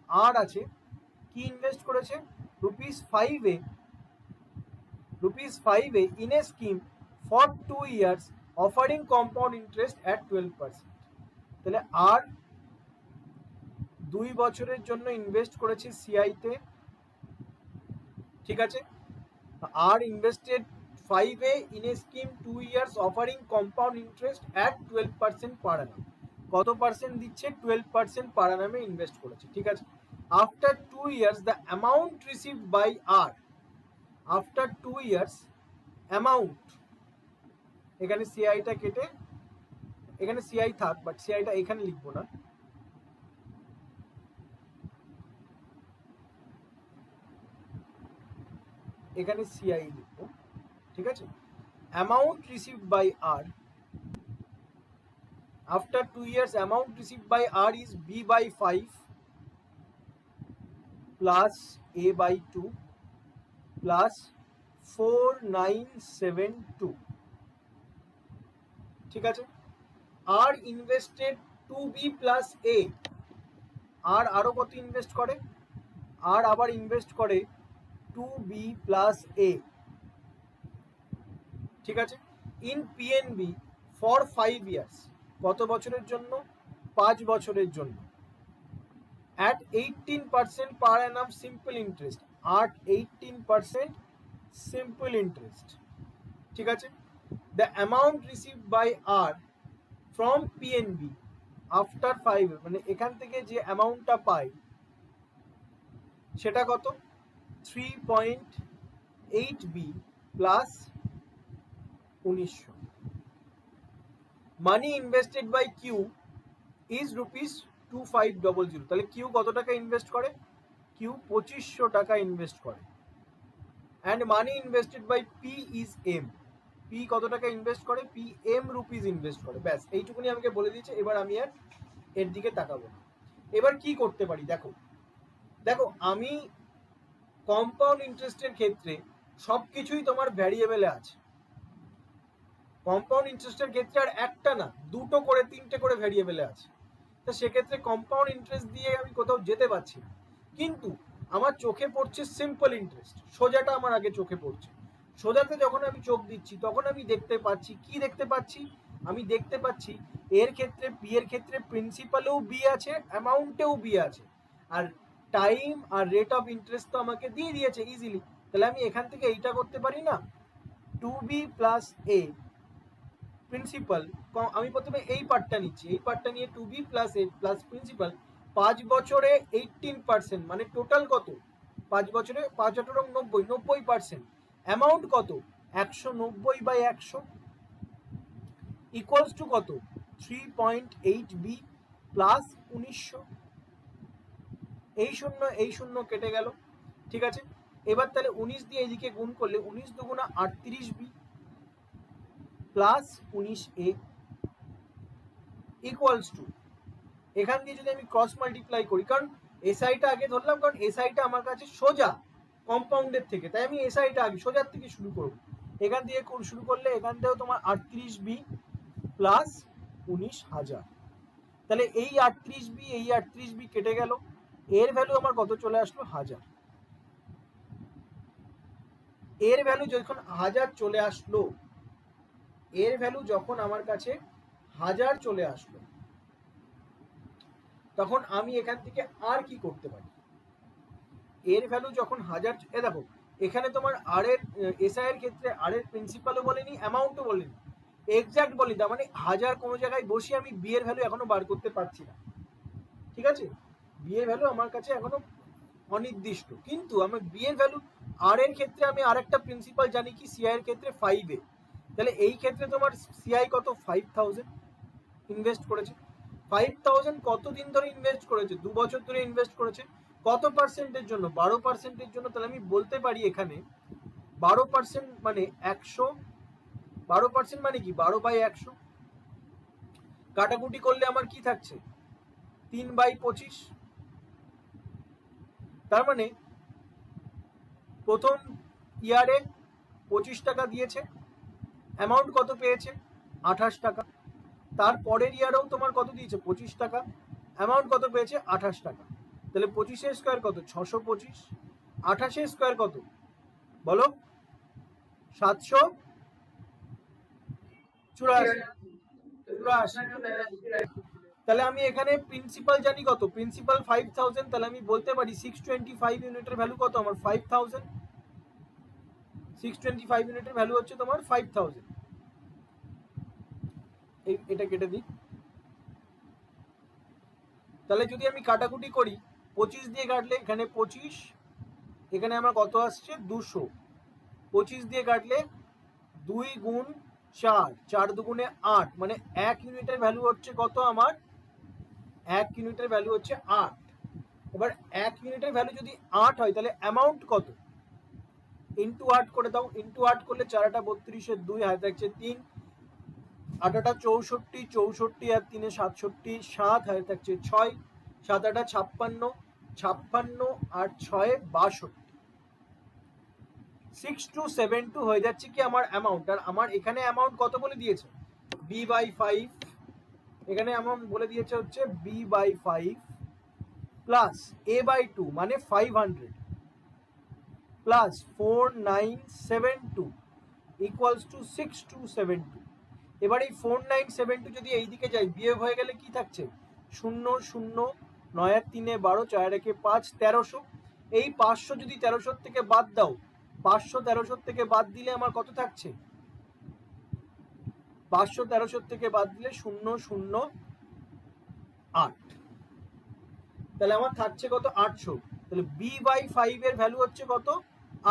আর আছে কি ইনভেস্ট করেছে? ₹5 in a scheme for 2 years offering compound interest at 12%। তাহলে আর 2 বছরের জন্য ইনভেস্ট করেছে সিআইতে। ঠিক আছে, আর invested 5 in a scheme 2 years offering compound interest at 12% per annum. কত পার্সেন্ট দিচ্ছে? 12% পার অ্যানামে ইনভেস্ট করেছে। ঠিক আছে, after 2 years the amount received by R, after 2 years amount, এখানে সিআইটা কেটে, এখানে সিআই থাক বাট সিআইটা এখানে লিখবো না, এখানে সিআই লিখবো। ঠিক আছে, amount received by R after 2 years, amount received by R is B/5 plus A/2 plus 4972। ঠিক আছে, আর ইনভেস্টেড 2B প্লাস A, আর আরো কত ইনভেস্ট করে? আর আবার ইনভেস্ট করে 2B প্লাস A। ঠিক আছে, ইন পিএনবি ফর 5 ইয়ার্স, কত বছরের জন্য? 5 বছরের জন্য, at 18% per annum simple interest, at 18% simple interest. ঠিক আছে, the amount received by R from PNB after 5, মানে এখান থেকে যে অ্যামাউন্টটা পাই সেটা কত? 3.8B plus 1900। Money invested by Q is ₹2500। তাহলে কিউ কত টাকা ইনভেস্ট করে? কিউ 2500 টাকা ইনভেস্ট করে। And money invested by P is M, P কত টাকা ইনভেস্ট করে? পি M রুপিস ইনভেস্ট করে। ব্যাস এইটুকুনি আমাকে বলে দিয়েছে, এবার আমি আর এর দিকে তাকাবো না। এবার কি করতে পারি? দেখো দেখো, আমি কম্পাউন্ড ইন্টারেস্টের ক্ষেত্রে সবকিছুই তোমার ভ্যারিয়েবলে আছে। কম্পাউন্ড ইন্টারেস্টের ক্ষেত্রে আর একটা না, দুটো করে 3টে করে ভ্যারিয়েবলে আছে। তো সেক্ষেত্রে কম্পাউন্ড ইন্টারেস্ট দিয়ে আমি কোথাও যেতে পারছি না, কিন্তু আমার চোখে পড়ছে সিম্পল ইন্টারেস্ট, সোজাটা আমার আগে চোখে পড়ছে। সোজাতে যখন আমি চোখ দিচ্ছি তখন আমি দেখতে পাচ্ছি, কি দেখতে পাচ্ছি? আমি দেখতে পাচ্ছি এর ক্ষেত্রে, পি এর ক্ষেত্রে প্রিন্সিপালেও বি আছে, অ্যামাউন্টেও বি আছে, আর টাইম আর রেট অফ ইন্টারেস্ট তো আমাকে দিয়ে দিয়েছে ইজিলি। তাহলে আমি এখান থেকে এইটা করতে পারি না, 2B প্লাস A প্রিন্সিপাল। আমি প্রথমে এই পার্টটা নিচ্ছি, এই পার্টটা নিয়ে 2B plus A plus principal, 5 বছরে 18%, মানে টোটাল কত? 5 বছরে 5 8 90, 90%। অ্যামাউন্ট কত? 190/100 ইকুয়ালস টু কত? 3.8b plus 1900। এই শূন্য কেটে গেল, ঠিক আছে। এবার তাহলে 19 দিয়ে এইদিকে গুণ করলে 19 দুগুণা 38b plus 19a equals to, এখান দিয়ে যদি আমি ক্রস মাল্টিপ্লাই করি, কারণ এসআইটা আগে ধরলাম, কারণ এসআইটা আমার কাছে সোজা কম্পাউন্ডের থেকে, তাই আমি এসআইটা আগে সোজার থেকে শুরু করব। এখান দিয়ে শুরু করলে এখান থেকেও তোমার 38b প্লাস 19,000। তাহলে এই 38b এই 38b কেটে গেল, এর ভ্যালু আমার কত চলে আসলো? 1000। এর ভ্যালু যখন 1000 চলে আসলো, এর ভ্যালু যখন আমার কাছে 1000 চলে আসলো, তখন আমি এখান থেকে আর কি করতে পারি? এর ভ্যালু যখন 1000, দেখো এখানে তোমার আর এর এসআই এর ক্ষেত্রে আর এর প্রিন্সিপালও বলেনি, অ্যামাউন্টও বলেনি, এক্সাক্ট বলেনি। তার মানে 1000 কোনো জায়গায় বসে আমি বি এর ভ্যালু এখনো বার করতে পারছি না, ঠিক আছে। বি এর ভ্যালু আমার কাছে এখনো অনির্দিষ্ট, কিন্তু আমি বি এর ভ্যালু, আর এর ক্ষেত্রে আমি আরেকটা প্রিন্সিপাল জানি কি, সিআই এর ক্ষেত্রে 5 এ। তাহলে এই ক্ষেত্রে তোমার সিআই কত? 5000 ইনভেস্ট করেছে। 5000 কতদিন ধরে ইনভেস্ট করেছে? 2 বছর ধরে ইনভেস্ট করেছে। কত পার্সেন্টের জন্য? 12%-এর জন্য। তাহলে আমি বলতে পারি এখানে 12% মানে 100, 12% মানে কি? 12/100। কাটাকুটি করলে আমার কি থাকছে? 3/25। তার মানে প্রথম ইয়ারে 25 টাকা দিয়েছে, অ্যামাউন্ট কত পেয়েছে? 28 টাকা। তার পরের ইয়ারেও তোমার কত দিয়েছে? 25 টাকা, অ্যামাউন্ট কত পেয়েছে? 28 টাকা। তাহলে 25 স্কোয়ার কত? 625। 28 স্কোয়ার কত বলো? 784। তাহলে আমি এখানে প্রিন্সিপাল জানি কত? প্রিন্সিপাল 5000। তাহলে আমি বলতে পারি 625 ইউনিটের ভ্যালু কত আমার? 5000। 625 ইউনিটের ভ্যালু হচ্ছে তোমার 5000। এটা কেটে দিই। তাহলে যদি আমি কাটাকুটি করি, 25 দিয়ে কাটলে এখানে 25, এখানে আমার কত আসছে? 200। 25 দিয়ে কাটলে 2 গুণ 4, 4 দুগুণে 8, মানে 1 ইউনিটের ভ্যালু হচ্ছে কত আমার? 1 ইউনিটের ভ্যালু হচ্ছে 8। এবার 1 ইউনিটের ভ্যালু যদি 8 হয়, তাহলে অ্যামাউন্ট কত? ইন্টু 8 করে দাও। ইন্টু 8 করলে 4 8 32, 2 হাতে থাকছে 3, 8 8 64, 64 আর 3 67, 7 হাতে থাকছে 6, 7 8 56, 56 আর 6 62, 6272 হয়ে যাচ্ছে কি আমার অ্যামাউন্ট। আর আমার এখানে অ্যামাউন্ট কত বলে দিয়েছে? b/5। এখানে অ্যামাউন্ট বলে দিয়েছে হচ্ছে b/5 প্লাস a/2 মানে 500 প্লাস 4972 ইকুয়ালস টু 6272। এবার এই 4972 যদি এইদিকে যাই, বিয়োগ হয়ে গেলে কি থাকছে? 0 0, 9 আর 3 12, 4 1 5, 1300। এই 500 যদি 1300 থেকে বাদ দাও, 500 1300 থেকে বাদ দিলে আমার কত থাকছে? 500 1300 থেকে বাদ দিলে 0 0 8, তাহলে আমার থাকছে কত? 800। তাহলে b/5 এর ভ্যালু হচ্ছে কত?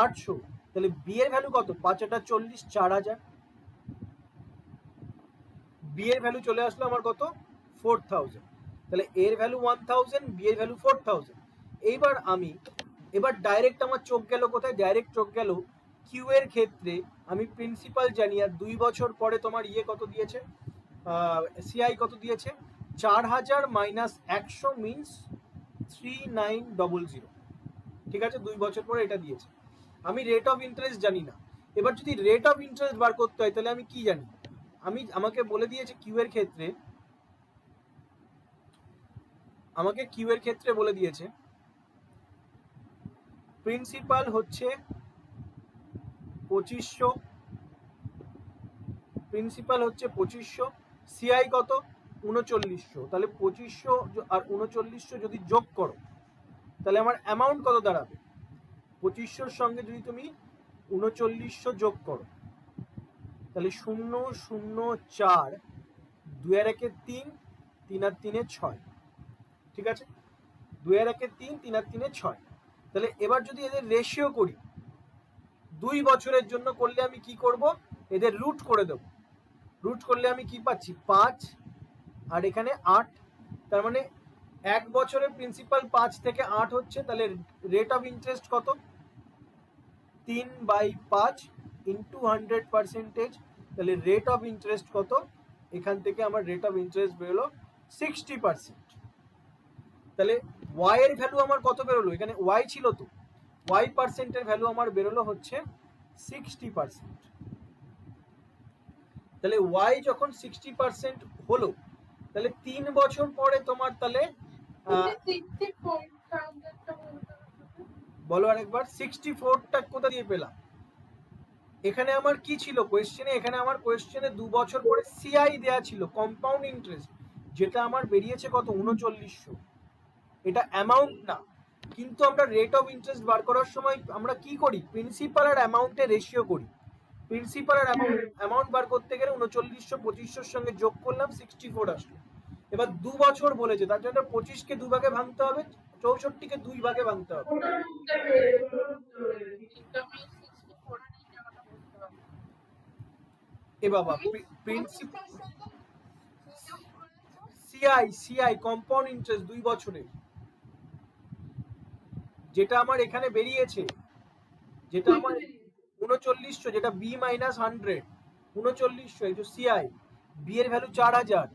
800। তাহলে বি এর ভ্যালু কত? 5 8 40, 4000। বি এর ভ্যালু চলে আসলো আমার কত? 4000। তাহলে এর ভ্যালু 1000, বি এর ভ্যালু 4000। এবার ডাইরেক্ট আমার চোখ গেল কোথায়? ডাইরেক্ট চোখ গেল কিউ এর ক্ষেত্রে। আমি প্রিন্সিপাল জানি, আর 2 বছর পরে তোমার ইয়ে কত দিয়েছে? সিআই কত দিয়েছে? 4000 মাইনাস 100 মিনস 3900, ঠিক আছে। 2 বছর পরে এটা দিয়েছে। আমি রেট অফ ইন্টারেস্ট জানি না। এবার যদি রেট অফ ইন্টারেস্ট বার করতে হয়, তাহলে আমি কি জানি? আমাকে বলে দিয়েছে কিউ এর ক্ষেত্রে, আমাকে কিউ এর ক্ষেত্রে বলে দিয়েছে প্রিন্সিপাল হচ্ছে 2500, প্রিন্সিপাল হচ্ছে 2500, সিআই কত? 3900। তাহলে 2500 আর 3900 যদি যোগ করো, তাহলে আমার অ্যামাউন্ট কত দাঁড়াবে? 2500 সঙ্গে যদি তুমি 3900 যোগ করো, তাহলে 0 0 4, 2 আর 1 3, 3 আর 3 6, ঠিক আছে। 2 আর 1 3, 3 আর 3 6। তাহলে এবার যদি এদের রেশিও করি, 2 বছরের জন্য করলে আমি কি করব, এদের রুট করে দেব। রুট করলে আমি কি পাচ্ছি, 5 আর এখানে 8, তার মানে 1 বছরের প্রিন্সিপাল 5 থেকে 8 হচ্ছে, তাহলে রেট অফ ইন্টারেস্ট কত, 3/5 ইন্টু 100%। তাহলে রেট অফ ইন্টারেস্ট কত, এখান থেকে আমার রেট অফ ইন্টারেস্ট বেরোলো 60%। তাহলে ওয়াই এর ভ্যালু আমার কত বেরোলো, এখানে ওয়াই ছিল তো, ওয়াই পার্সেন্টের ভ্যালু আমার বেরোলো হচ্ছে 60%। তাহলে ওয়াই যখন 60% হলো, তাহলে 3 বছর পরে তোমার তাহলে বলো আরেকবার, 64টা কোথা দিয়ে পেলাম, এখানে আমার কি ছিল কোয়েশ্চেনে, এখানে আমার কোয়েশ্চেনে 2 বছর পরে সিআই দেয়া ছিল, কম্পাউন্ড ইন্টারেস্ট, যেটা আমার বেরিয়েছে কত, 3900। এটা অ্যামাউন্ট না, কিন্তু আমরা রেট অফ ইন্টারেস্ট বার করার সময় আমরা কি করি, প্রিন্সিপাল আর অ্যামাউন্টে রেশিও করি। প্রিন্সিপাল আর অ্যামাউন্ট বার করতে গেলে 3900 2500 সঙ্গে যোগ করলাম, 64 আসলো। এবার 2 বছর বলেছে, তার জন্য 25কে 2 ভাগে ভাঙতে হবে, 64কে 2 ভাগে ভাঙতে হবে। এ বাবা, প্রিন্সিপাল সিআই কম্পাউন্ড ইন্টারেস্ট 2 বছরের, যেটা আমার এখানে বেরিয়েছে, যেটা আমার 3900, যেটা বি মাইনাস 100, 3900, এই যে সিআই, বি এর ভ্যালু 4000,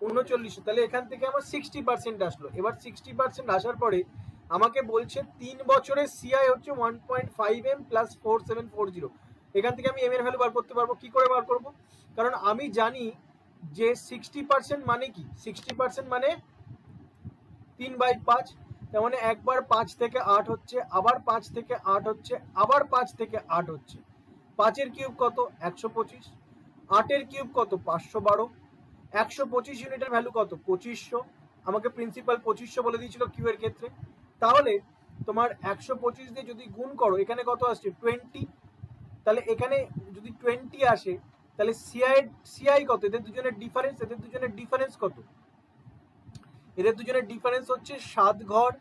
3900। তাহলে এখান থেকে আমার 60% আসলো। এবার 60% আসার পরে আমাকে বলছে 3 বছরের সিআই হচ্ছে 1.5m প্লাস 4740। এখান থেকে আমি এম এর ভ্যালু বার করতে পারবো, কি করে বার করব, কারণ আমি জানি যে 60% মানে কি, 60% মানে 3/5, তার মানে একবার 5 থেকে 8 হচ্ছে, আবার 5 থেকে 8 হচ্ছে, আবার 5 থেকে 8 হচ্ছে। 5 এর কিউব কত, 125, 8 এর কিউব কত, 512, 125 ইউনিটের ভ্যালু কত, 2500। আমাকে প্রিন্সিপাল 2500 বলে দিয়েছিল কিউ এর ক্ষেত্রে। তাহলে তোমার 125 দিয়ে যদি গুণ করো, এখানে কত আসছে, 20। তাহলে এখানে যদি 20 আসে, তাহলে সিআই কত, এদের দুজনের ডিফারেন্স, এদের দুজনের ডিফারেন্স কত, এদের দুজনের ডিফারেন্স হচ্ছে 7 ঘর,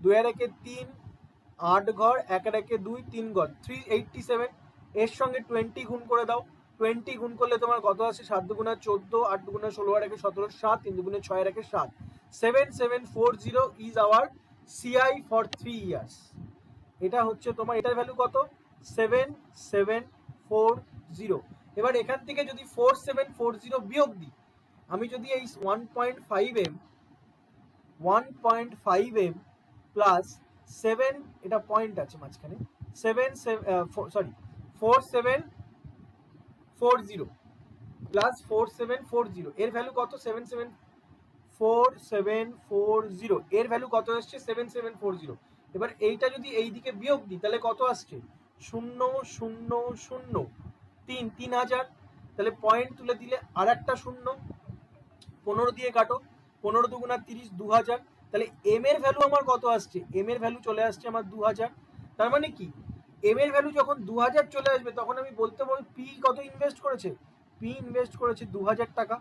2 আর 1 3, 8 ঘর, 1 আর 1 2, 3 ঘর, 387। এর সঙ্গে 20 গুণ করে দাও, 20 গুণ করলে তোমার কত আসে, 7 দুগুণা 14, 8 দুগুণা 16, আর 1 17, 7, 3 দুগুণে 6, আর 1 7, 7740 is our CI for 3 years. এটা হচ্ছে তোমার, এটার ভ্যালু কত, 7740। এবার এখান থেকে যদি 4740 বিয়োগ দিই, আমি যদি এই 1.5m প্লাস 7, এটা পয়েন্ট আছে মাঝখানে, 4740 প্লাস 4740, এর ভ্যালু কত, 4740, এর ভ্যালু কত আসছে, 7740। এবার এইটা যদি এই দিকে বিয়োগ দিই, তাহলে কত আসছে, 0003, 3000। তাহলে পয়েন্ট তুলে দিলে আর একটা 0, 15 দিয়ে কাটো, 15 দুগুণা 30, 2000। তাহলে এম এর ভ্যালু আমার কত আসছে, এম এর ভ্যালু চলে আসছে আমার 2000। তার মানে কি, এম এর ভ্যালু যখন 2000 চলে আসবে, তখন আমি বলতে পারবো পি কত ইনভেস্ট করেছে, পি ইনভেস্ট করেছে 2000 টাকা।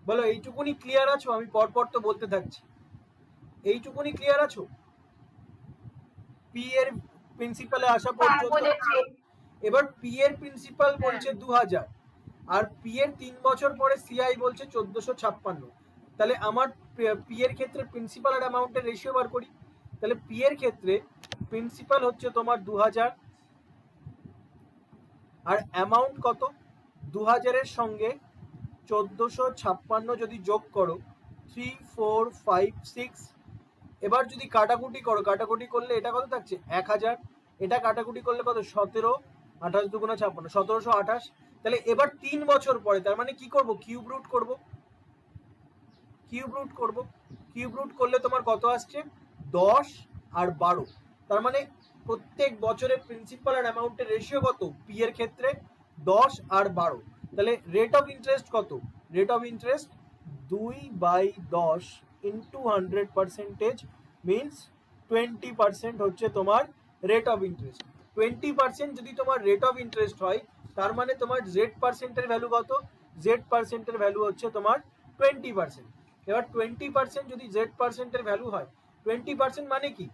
বলো এইটুকুনি ক্লিয়ার আছো, আমি পরপর তো বলতে থাকছি, এইটুকুনি ক্লিয়ার আছো, পি এর প্রিন্সিপালে আসা পর্যন্ত। এবার পি এর প্রিন্সিপাল বলছে 2000, আর পি এর 3 বছর পরে সিআই বলছে 1456। তাহলে আমার পি এর ক্ষেত্রে প্রিন্সিপাল আর অ্যামাউন্টের রেশিও বার করি। তাহলে পি এর ক্ষেত্রে প্রিন্সিপাল হচ্ছে তোমার 2000, আর অ্যামাউন্ট কত, 2000 এর সঙ্গে 1456 যদি যোগ করো, 3456। এবার যদি কাটাকুটি করো, কাটাকুটি করলে এটা কত থাকছে, 1000, এটা কাটাকুটি করলে কত, 17, 28 দুগুণা 56, 1728। তাহলে এবার 3 বছর পরে, তার মানে কি করব, কিউব রুট করব, কিউব রুট করব, কিউব রুট করলে তোমার কত আসছে, 10 আর 12। তার মানে প্রত্যেক বছরে প্রিন্সিপাল আর অ্যামাউন্টের রেশিও কত, পি এর ক্ষেত্রে 10 আর 12। তাহলে রেট অফ ইন্টারেস্ট কত, rate of interest 2/10 into 100% means 20% হচ্ছে তোমার রেট অফ ইন্টারেস্ট। 20% যদি তোমার রেট অফ ইন্টারেস্ট হয়, তার মানে তোমার জেড পার্সেন্টের ভ্যালু কত, জেড পার্সেন্টের ভ্যালু হচ্ছে তোমার 20%। এবার 20% যদি z% এর ভ্যালু হয়, 20% মানে কি?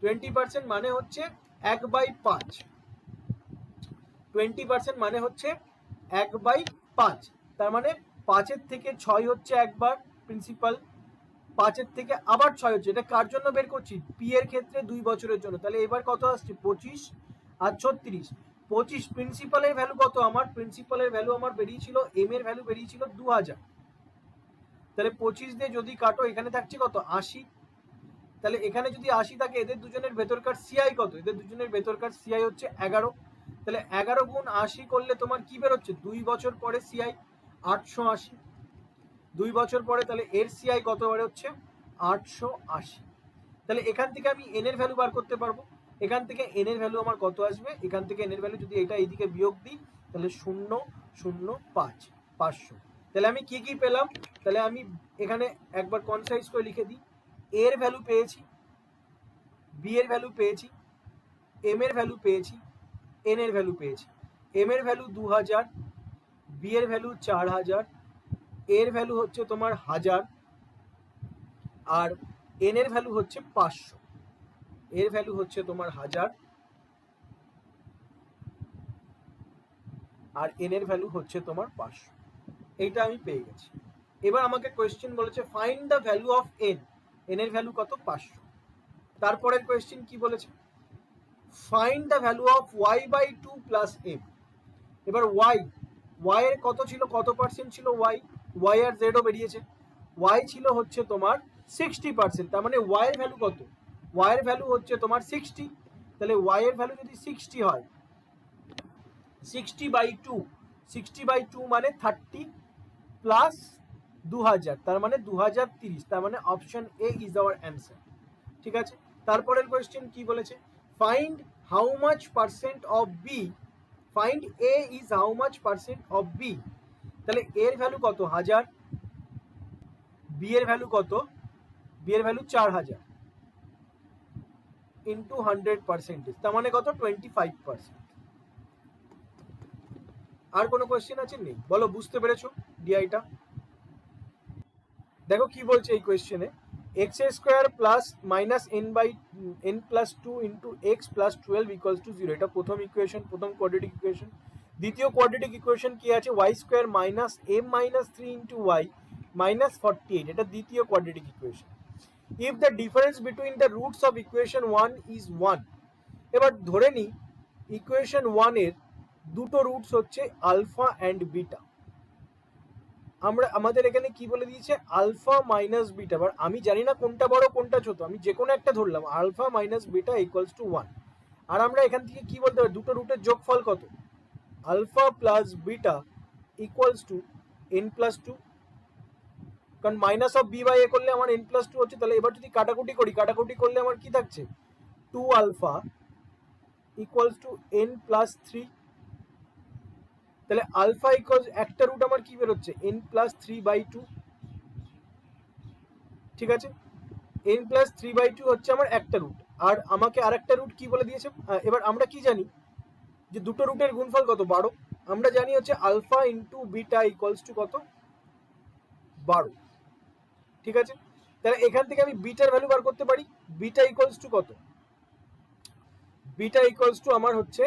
20% মানে হচ্ছে 1/5। 20% মানে হচ্ছে 1/5। তার মানে 5-এর থেকে 6 হচ্ছে একবার প্রিন্সিপাল, 5-এর থেকে আবার 6 হচ্ছে। এটা কার জন্য বের করছি? পি এর ক্ষেত্রে 2 বছরের জন্য। তাহলে এবার কত আসছে? 25 আর 36। 25 প্রিন্সিপালের ভ্যালু কত? আমার প্রিন্সিপালের ভ্যালু আমার বেরিয়েছিল, এম এর ভ্যালু বেরিয়েছিল 2000। তাহলে 25 দিয়ে যদি কাটো, এখানে থাকছে কত? 80। তাহলে এখানে যদি 80 থাকে, এদের দুজনের ভেতরকার সিআই কত? এদের দুজনের ভেতরকার সিআই হচ্ছে 11। তাহলে 11 গুণ 80 করলে তোমার কি বেরোচ্ছে? 2 বছর পরে সিআই 880। 2 বছর পরে তাহলে এর সিআই কত বেরোচ্ছে? 880। তাহলে এখান থেকে আমি এন এর ভ্যালু বার করতে পারবো। এখান থেকে এন এর ভ্যালু আমার কত আসবে? এখান থেকে এন এর ভ্যালু যদি এটা এইদিকে বিয়োগ দিই, তাহলে 005 500। তাহলে আমি কি কি পেলাম? তাহলে আমি এখানে একবার কনসাইজ করে লিখে দিই। এর ভ্যালু পেয়েছি, বি এর ভ্যালু পেয়েছি, এম এর ভ্যালু পেয়েছি, এন এর ভ্যালু পেয়েছি। এম এর ভ্যালু 2000, বি এর ভ্যালু 4000, এর ভ্যালু হচ্ছে তোমার 1000, আর এন এর ভ্যালু হচ্ছে 500। এর ভ্যালু হচ্ছে তোমার 1000, আর এন এর ভ্যালু হচ্ছে তোমার 500। এইটা আমি পেয়ে গেছি। এবার আমাকে কোয়েশ্চেন বলেছে find the value of N. N এর ভ্যালু কত? 500। তারপরের কোয়েশ্চেন কি বলেছে? Find the value of y/2 plus M. এবার y এর কত ছিল? কত পার্সেন্ট ছিল y আর জেডও বেরিয়েছে। y ছিল হচ্ছে তোমার 60%। তার মানে y এর ভ্যালু কত? y এর ভ্যালু হচ্ছে তোমার 60। তাহলে y এর ভ্যালু যদি 60 হয়, 60/2 মানে 30 প্লাস 2000, তার মানে 2030। তার মানে option A is our answer. ঠিক আছে। তারপরের কোয়েশ্চেন কি বলেছে? Find how much percent of B. Find A is how much percent of B. তাহলে এর ভ্যালু কত? 1000। বি এর ভ্যালু কত? বি এর ভ্যালু 4000 ইন্টু 100%। তার মানে কত? 25%। আর কোনো কোয়েশ্চেন আছে? নেই। বলো, বুঝতে পেরেছো ডিআইটা? দেখো কি বলছে এই কোয়েশ্চেনে। X square plus minus n plus 2 into x plus 12 equals to 0। এটা প্রথম ইকুয়েশন, প্রথম কোয়াড্রেটিক ইকুয়েশন। দ্বিতীয় কোয়াড্রেটিক ইকুয়েশন কি আছে? Y square minus m minus 3 into y minus 48। এটা দ্বিতীয় quadratic equation. If the difference between the roots of equation 1 is 1। এবার ধরে নিই ইকুয়েশন 1 এর দুটো রুটস হচ্ছে আলফা অ্যান্ড বিটা। আমাদের এখানে কি বলে দিয়েছে? Alpha minus beta. এবার আমি জানি না কোনটা বড় কোনটা ছোট, আমি যে কোনো একটা ধরলাম, alpha minus beta equals to 1। আর আমরা এখান থেকে কি বলতে পারি? দুটো রুটের যোগফল কত? Alpha plus beta equals to N plus 2। কারণ মাইনাস অফ বি বাই এ করলে আমার এন প্লাস 2 হচ্ছে। তাহলে এবার যদি কাটাকুটি করি, কাটাকুটি করলে আমার কি থাকছে? 2 alpha equals to N plus 3। তাহলে আলফা ইকুয়ালস একটা রুট আমার কি বেরোচ্ছে? N plus 3/2। ঠিক আছে। এন প্লাস 3/2 হচ্ছে আমার একটা রুট। আর আমাকে আরেকটা রুট কি বলে দিয়েছে? এবার আমরা কি জানি যে দুটো রুটের গুণফল কত? 12। আমরা জানি হচ্ছে alpha into beta equals to কত? 12। ঠিক আছে। তাহলে এখান থেকে আমি বিটার ভ্যালু বার করতে পারি। বিটা ইকুয়ালস টু কত? বিটা ইকুয়ালস টু আমার হচ্ছে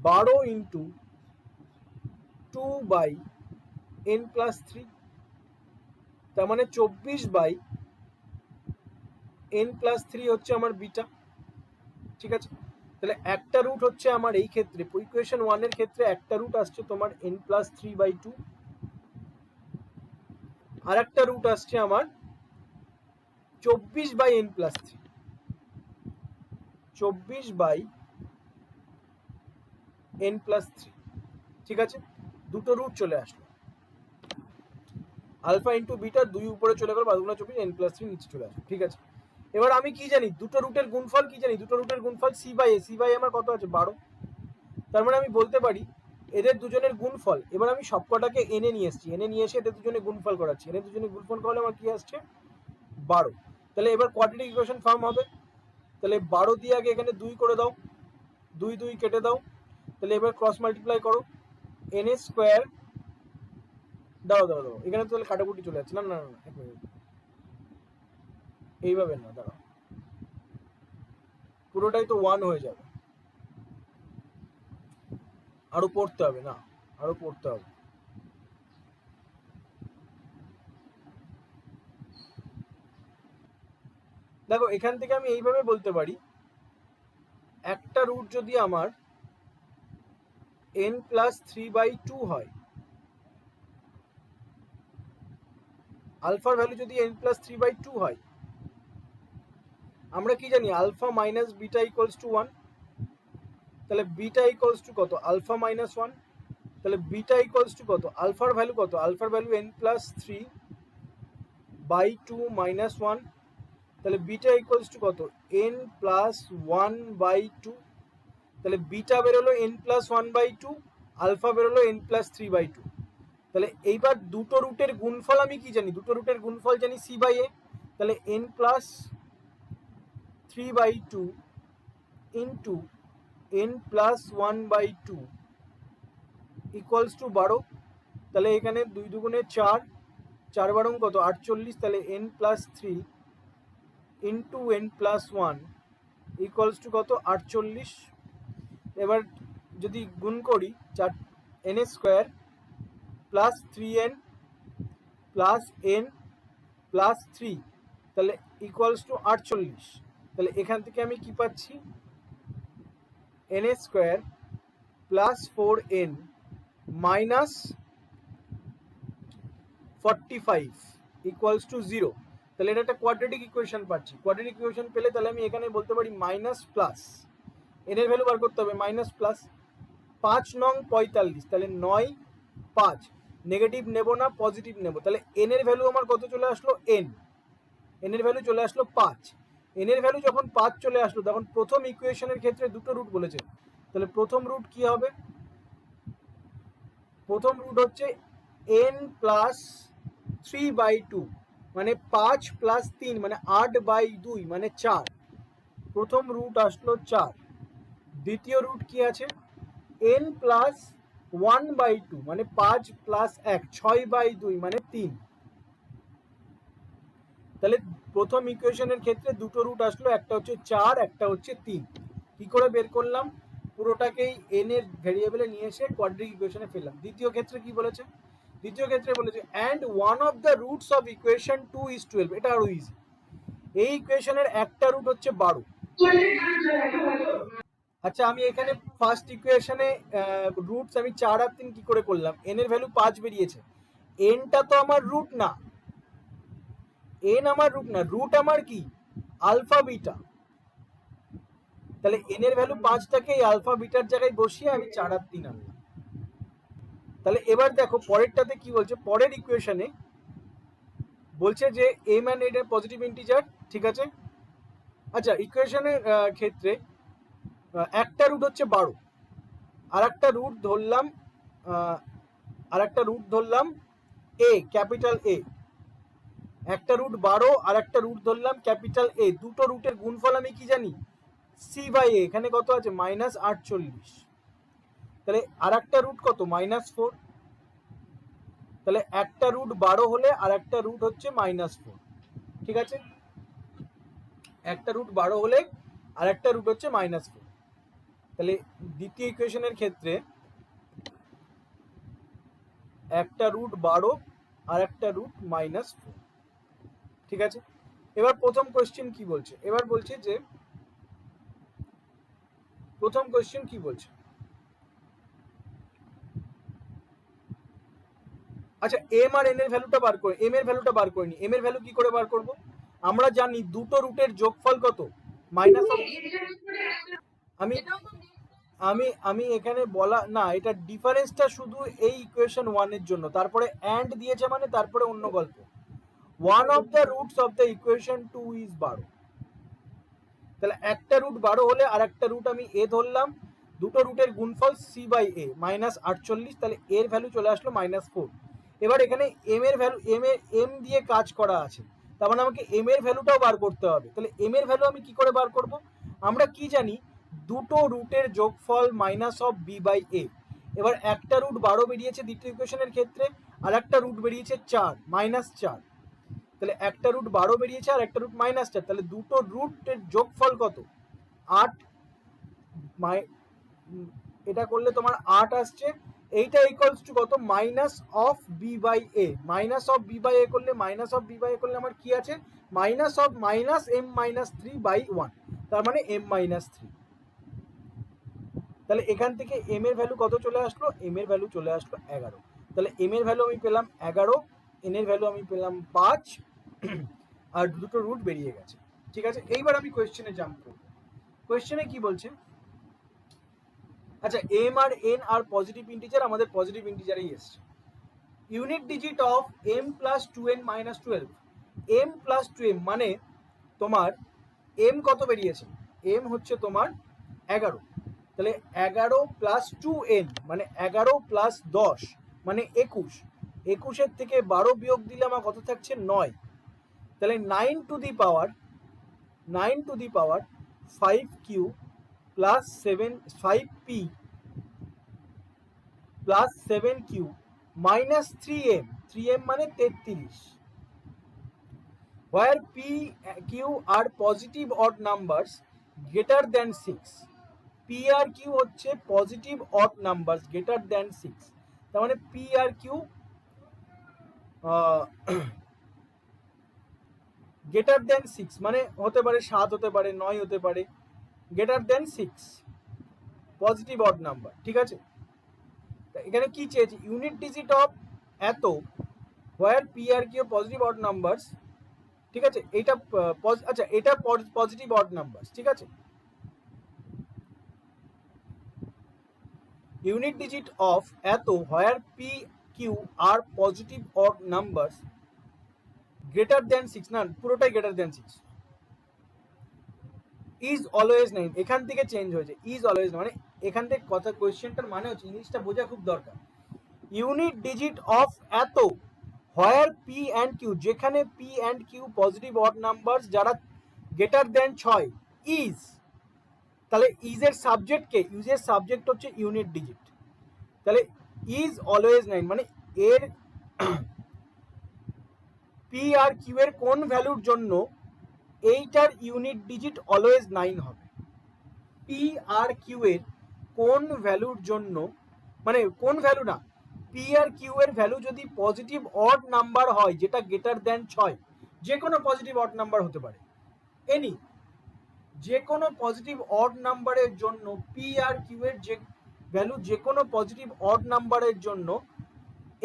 12 ইন্টু 2/n প্লাস 3। তার মানে 24/n প্লাস 3 হচ্ছে আমার বিটা। ঠিক আছে। তাহলে একটা রুট হচ্ছে আমার এই ক্ষেত্রে ইকুয়েশন 1 এর ক্ষেত্রে একটা রুট আসছে তোমার n প্লাস 3/2, আর একটা রুট আসছে আমার 24/n প্লাস 3। 24/n plus 3। ঠিক আছে। দুটো রুট চলে আসলো। আলফা ইন্টু বিটা 2 উপরে চলে গেল, 12×24 n প্লাস 3 নিচে চলে আসলো। ঠিক আছে। এবার আমি কি জানি? দুটো রুটের গুণফল কি জানি? দুটো রুটের গুণফল c/a। c/a আমার কত আছে? 12। তার মানে আমি বলতে পারি এদের দুজনের গুণফল। এবার আমি সবকটাকে এনে নিয়ে এসেছি, এনে নিয়ে এসে এদের দুজনে গুণফল করাচ্ছি। এদের দুজনে গুণফল করলে আমার কি আসছে? 12। তাহলে এবার কোয়াড্রেটিক ইকুয়েশন ফর্ম হবে। তাহলে 12 দিয়ে আগে এখানে 2 করে দাও, 2 2 কেটে দাও। তাহলে এবার ক্রস মাল্টিপ্লাই করো। এন স্কোয়ার দাঁড়াও দাঁড়াও দাঁড়াও, এখানে তো তাহলে কাটাকুটি চলে যাচ্ছে। না না না, এক মিনিট, এইভাবে না, দাঁড়াও, পুরোটাই তো 1 হয়ে যাবে, আরো পড়তে হবে না, আরো পড়তে হবে। দেখো এখান থেকে আমি এইভাবে বলতে পারি, একটা রুট যদি আমার n+3/2 হয়, আলফার ভ্যালু যদি n+3/2 হয়, আমরা কি জানি alpha minus beta equals to 1, তাহলে বিটা ইকুয়ালস টু কত, আলফা মাইনাস 1, তাহলে বিটা ইকুয়ালস টু কত, আলফার ভ্যালু কত, আলফার ভ্যালু n+3/2 মাইনাস 1, তাহলে বিটা ইকুয়ালস টু কত, n+1/2, তাহলে বিটা বেরোলো n+1/2, আলফা বেরোলো n+3/2। তাহলে এইবার দুটো রুটের গুণফল আমি কি জানি, দুটো রুটের গুণফল জানি c/a, তাহলে n+3/2 into n+1/2 equals to 12, তাহলে এখানে 2 দুগুণে 4, 4 বারং কত 48, তাহলে n+3 into n+1 equals to কত 48। এবার যদি গুণ করি, 4 n square plus 3n plus n plus 3, তাহলে ইকুয়ালস টু 48। তাহলে এখান থেকে আমি কি পাচ্ছি, n square plus 4n minus 45 equals to 0। তাহলে এটা একটা কোয়াড্রেটিক ইকুয়েশন পাচ্ছি। কোয়াড্রেটিক ইকুয়েশন পেলে তাহলে আমি এখানে বলতে পারি মাইনাস প্লাস, n এর ভ্যালু বার করতে হবে, মাইনাস প্লাস 5 নং 45, তাহলে 9 5, নেগেটিভ নেব না, পজিটিভ নেব, তাহলে n এর ভ্যালু আমার কত চলে আসলো, n এর ভ্যালু চলে আসলো 5। n এর ভ্যালু যখন 5 চলে আসলো, তখন প্রথম ইকুয়েশনের ক্ষেত্রে দুটো রুট বলেছে, তাহলে প্রথম রুট কি হবে, প্রথম রুট হচ্ছে n+3/2 মানে 5 প্লাস 3 মানে 8/2 মানে 4, প্রথম রুট আসলো 4। দ্বিতীয় রুট কি আছে, n+1/2 মানে 5 প্লাস 1 6/2 মানে 3। তাহলে প্রথম ইকুয়েশনের ক্ষেত্রে দুটো রুট আসলো, একটা হচ্ছে 4, একটা হচ্ছে 3। কি করে বের করলাম, পুরোটাকেই n এর ভেরিয়েবলে নিয়ে এসে কোয়াড্রেটিক ইকুয়েশনে ফেললাম। দ্বিতীয় ক্ষেত্রে কি বলেছে, দ্বিতীয় ক্ষেত্রে বলেছে and one of the roots of equation 2 is 12, এটা আরো ইজি। এই ইকুয়েশনের একটা রুট হচ্ছে 12। আচ্ছা আমি এখানে ফার্স্ট ইকুয়েশনে রুটস আমি 4 আর 3 কি করে করলাম, n এর ভ্যালু 5 বেরিয়েছে, nটা তো আমার রুট না, n আমার রুট না, রুট আমার কি আলফা বিটা, তাহলে n এর ভ্যালু 5টাকে এই আলফা বিটার জায়গায় বসিয়ে আমি 4 আর 3 আনলাম। তাহলে এবার দেখো পরেরটাতে কি বলছে, পরের ইকুয়েশনে বলছে যে m and n এর পজিটিভ ইন্টিজার, ঠিক আছে। আচ্ছা ইকুয়েশনের ক্ষেত্রে একটা রুট হচ্ছে 12, আর একটা রুট ধরলাম a, ক্যাপিটাল A, একটা রুট 12 আর একটা রুট ধরলাম ক্যাপিটাল A, দুটো রুটের গুণফল আমি কি জানি c/a, এখানে কত আছে -48, তাহলে আর একটা রুট কত -4, তাহলে একটা রুট 12 হলে আর একটা রুট হচ্ছে -4, ঠিক আছে, একটা রুট 12 হলে আর একটা রুট হচ্ছে -4। তাহলে দ্বিতীয় ইকুয়েশনের ক্ষেত্রে একটা রুট 12 আর একটা রুট -4, ঠিক আছে। এবার প্রথম কোশ্চেন কি বলছে, এবার বলছে যে প্রথম কোশ্চেন কি বলছে, আচ্ছা m আর n এর ভ্যালুটা বার করে, m এর ভ্যালুটা বার করে নি, m এর ভ্যালু কি করে বার করব, আমরা জানি দুটো রুটের যোগফল কত মাইনাস, আমি আমি আমি এখানে বলা না, এটা ডিফারেন্সটা শুধু এই ইকুয়েশন 1 এর জন্য, তারপরে অ্যান্ড দিয়েছে মানে তারপরে অন্য গল্প। One of the roots of the equation 2 is 12, তাহলে একটা রুট 12 হলে আর একটা রুট আমি a ধরলাম, দুটো রুটের গুণফল c/a -48, তাহলে এর ভ্যালু চলে আসলো -4। এবার এখানে m এর ভ্যালু m দিয়ে কাজ করা আছে, তার মানে আমাকে m এর ভ্যালুটাও বার করতে হবে। তাহলে m এর ভ্যালু আমি কি করে বার করব, আমরা কি জানি দুটো রুটের যোগফল -b/a। এবার একটা রুট 12 বেরিয়েছে দ্বিতীয় ইকুয়েশনের ক্ষেত্রে, আর একটা রুট বেরিয়েছে 4 -4, তাহলে একটা রুট 12 বেরিয়েছে আর একটা রুট -4, তাহলে দুটো রুটের যোগফল কত? 8। এটা করলে তোমার 8 আসছে। এইটা ইকুয়ালস টু কত? Minus of B by a. Minus of B by এ করলে আমার কি আছে? Minus of minus m minus 3 by 1, তার মানে এম মাইনাস 3। তাহলে এখান থেকে এম এর ভ্যালু কত চলে আসলো? এম এর ভ্যালু চলে আসলো 11। তাহলে এম এর ভ্যালু আমি পেলাম 11, এন এর ভ্যালু আমি পেলাম 5, আর দুটো রুট বেরিয়ে গেছে। ঠিক আছে, এইবার আমি কোয়েশ্চেনে জাম্প করব। কোয়েশ্চেনে কি বলছে? আচ্ছা, এম আর এন আর পজিটিভ ইন্টিজার, আমাদের পজিটিভ ইন্টিজারেই এসছে। Unit digit of M plus 2n minus 12। M plus 2m মানে তোমার এম কত বেরিয়েছে? এম হচ্ছে তোমার 11, তাহলে 11 প্লাস 2n মানে 11 প্লাস 10 মানে 21। 21-এর থেকে 12 বিয়োগ দিলে আমার কত থাকছে? 9। তাহলে 9 to the power 5q plus 5p plus 7q minus 3m মানে 33, where p q are positive odd numbers greater than 6। p R q হচ্ছে positive odd numbers greater than 6, তার মানে p আর q গ্রেটার দ্যান 6 মানে হতে পারে 7, হতে পারে 9, হতে পারে greater than 6 positive odd number. ঠিক আছে, এখানে কি চেয়েছি? ইউনিট ডিজিট অফ এত হোয়ার পি আর কিউ পজিটিভ অড নাম্বারস। ঠিক আছে, এইটা আচ্ছা এটা পজিটিভ অড নাম্বারস। ঠিক আছে, ইউনিট ডিজিট অফ এত where p q are positive odd numbers greater than 6, না পুরোটাই গ্রেটার দ্যান 6। ইজ অলওয়েজ 9, এখান থেকে চেঞ্জ হয়েছে। ইজ অলওয়েজ মানে এখান থেকে কথা, কোয়েশ্চেনটার মানে হচ্ছে, ইংলিশটা বোঝা খুব দরকার। ইউনিট ডিজিট অফ এত হোয়ার পি অ্যান্ড কিউ, যেখানে P and Q positive odd number যারা গ্রেটার দেন 6 ইজ, তাহলে ইজের সাবজেক্ট কে? ইউজের সাবজেক্ট হচ্ছে ইউনিট ডিজিট। তাহলে ইজ অলওয়েজ 9 মানে এর পি আর কিউ এর কোন ভ্যালুর জন্য এইটার ইউনিট ডিজিট অলওয়েজ 9 হবে? পি আর কিউ এর কোন ভ্যালুর জন্য, মানে কোন ভ্যালু না, পি আর কিউ এর ভ্যালু যদি পজিটিভ অড নাম্বার হয় যেটা গ্রেটার দেন 6, যে কোনো পজিটিভ অড নাম্বার হতে পারে, এনি যে কোনো পজিটিভ অড নাম্বারের জন্য পি আর কিউ এর যে ভ্যালু যে কোনো পজিটিভ অড নাম্বারের জন্য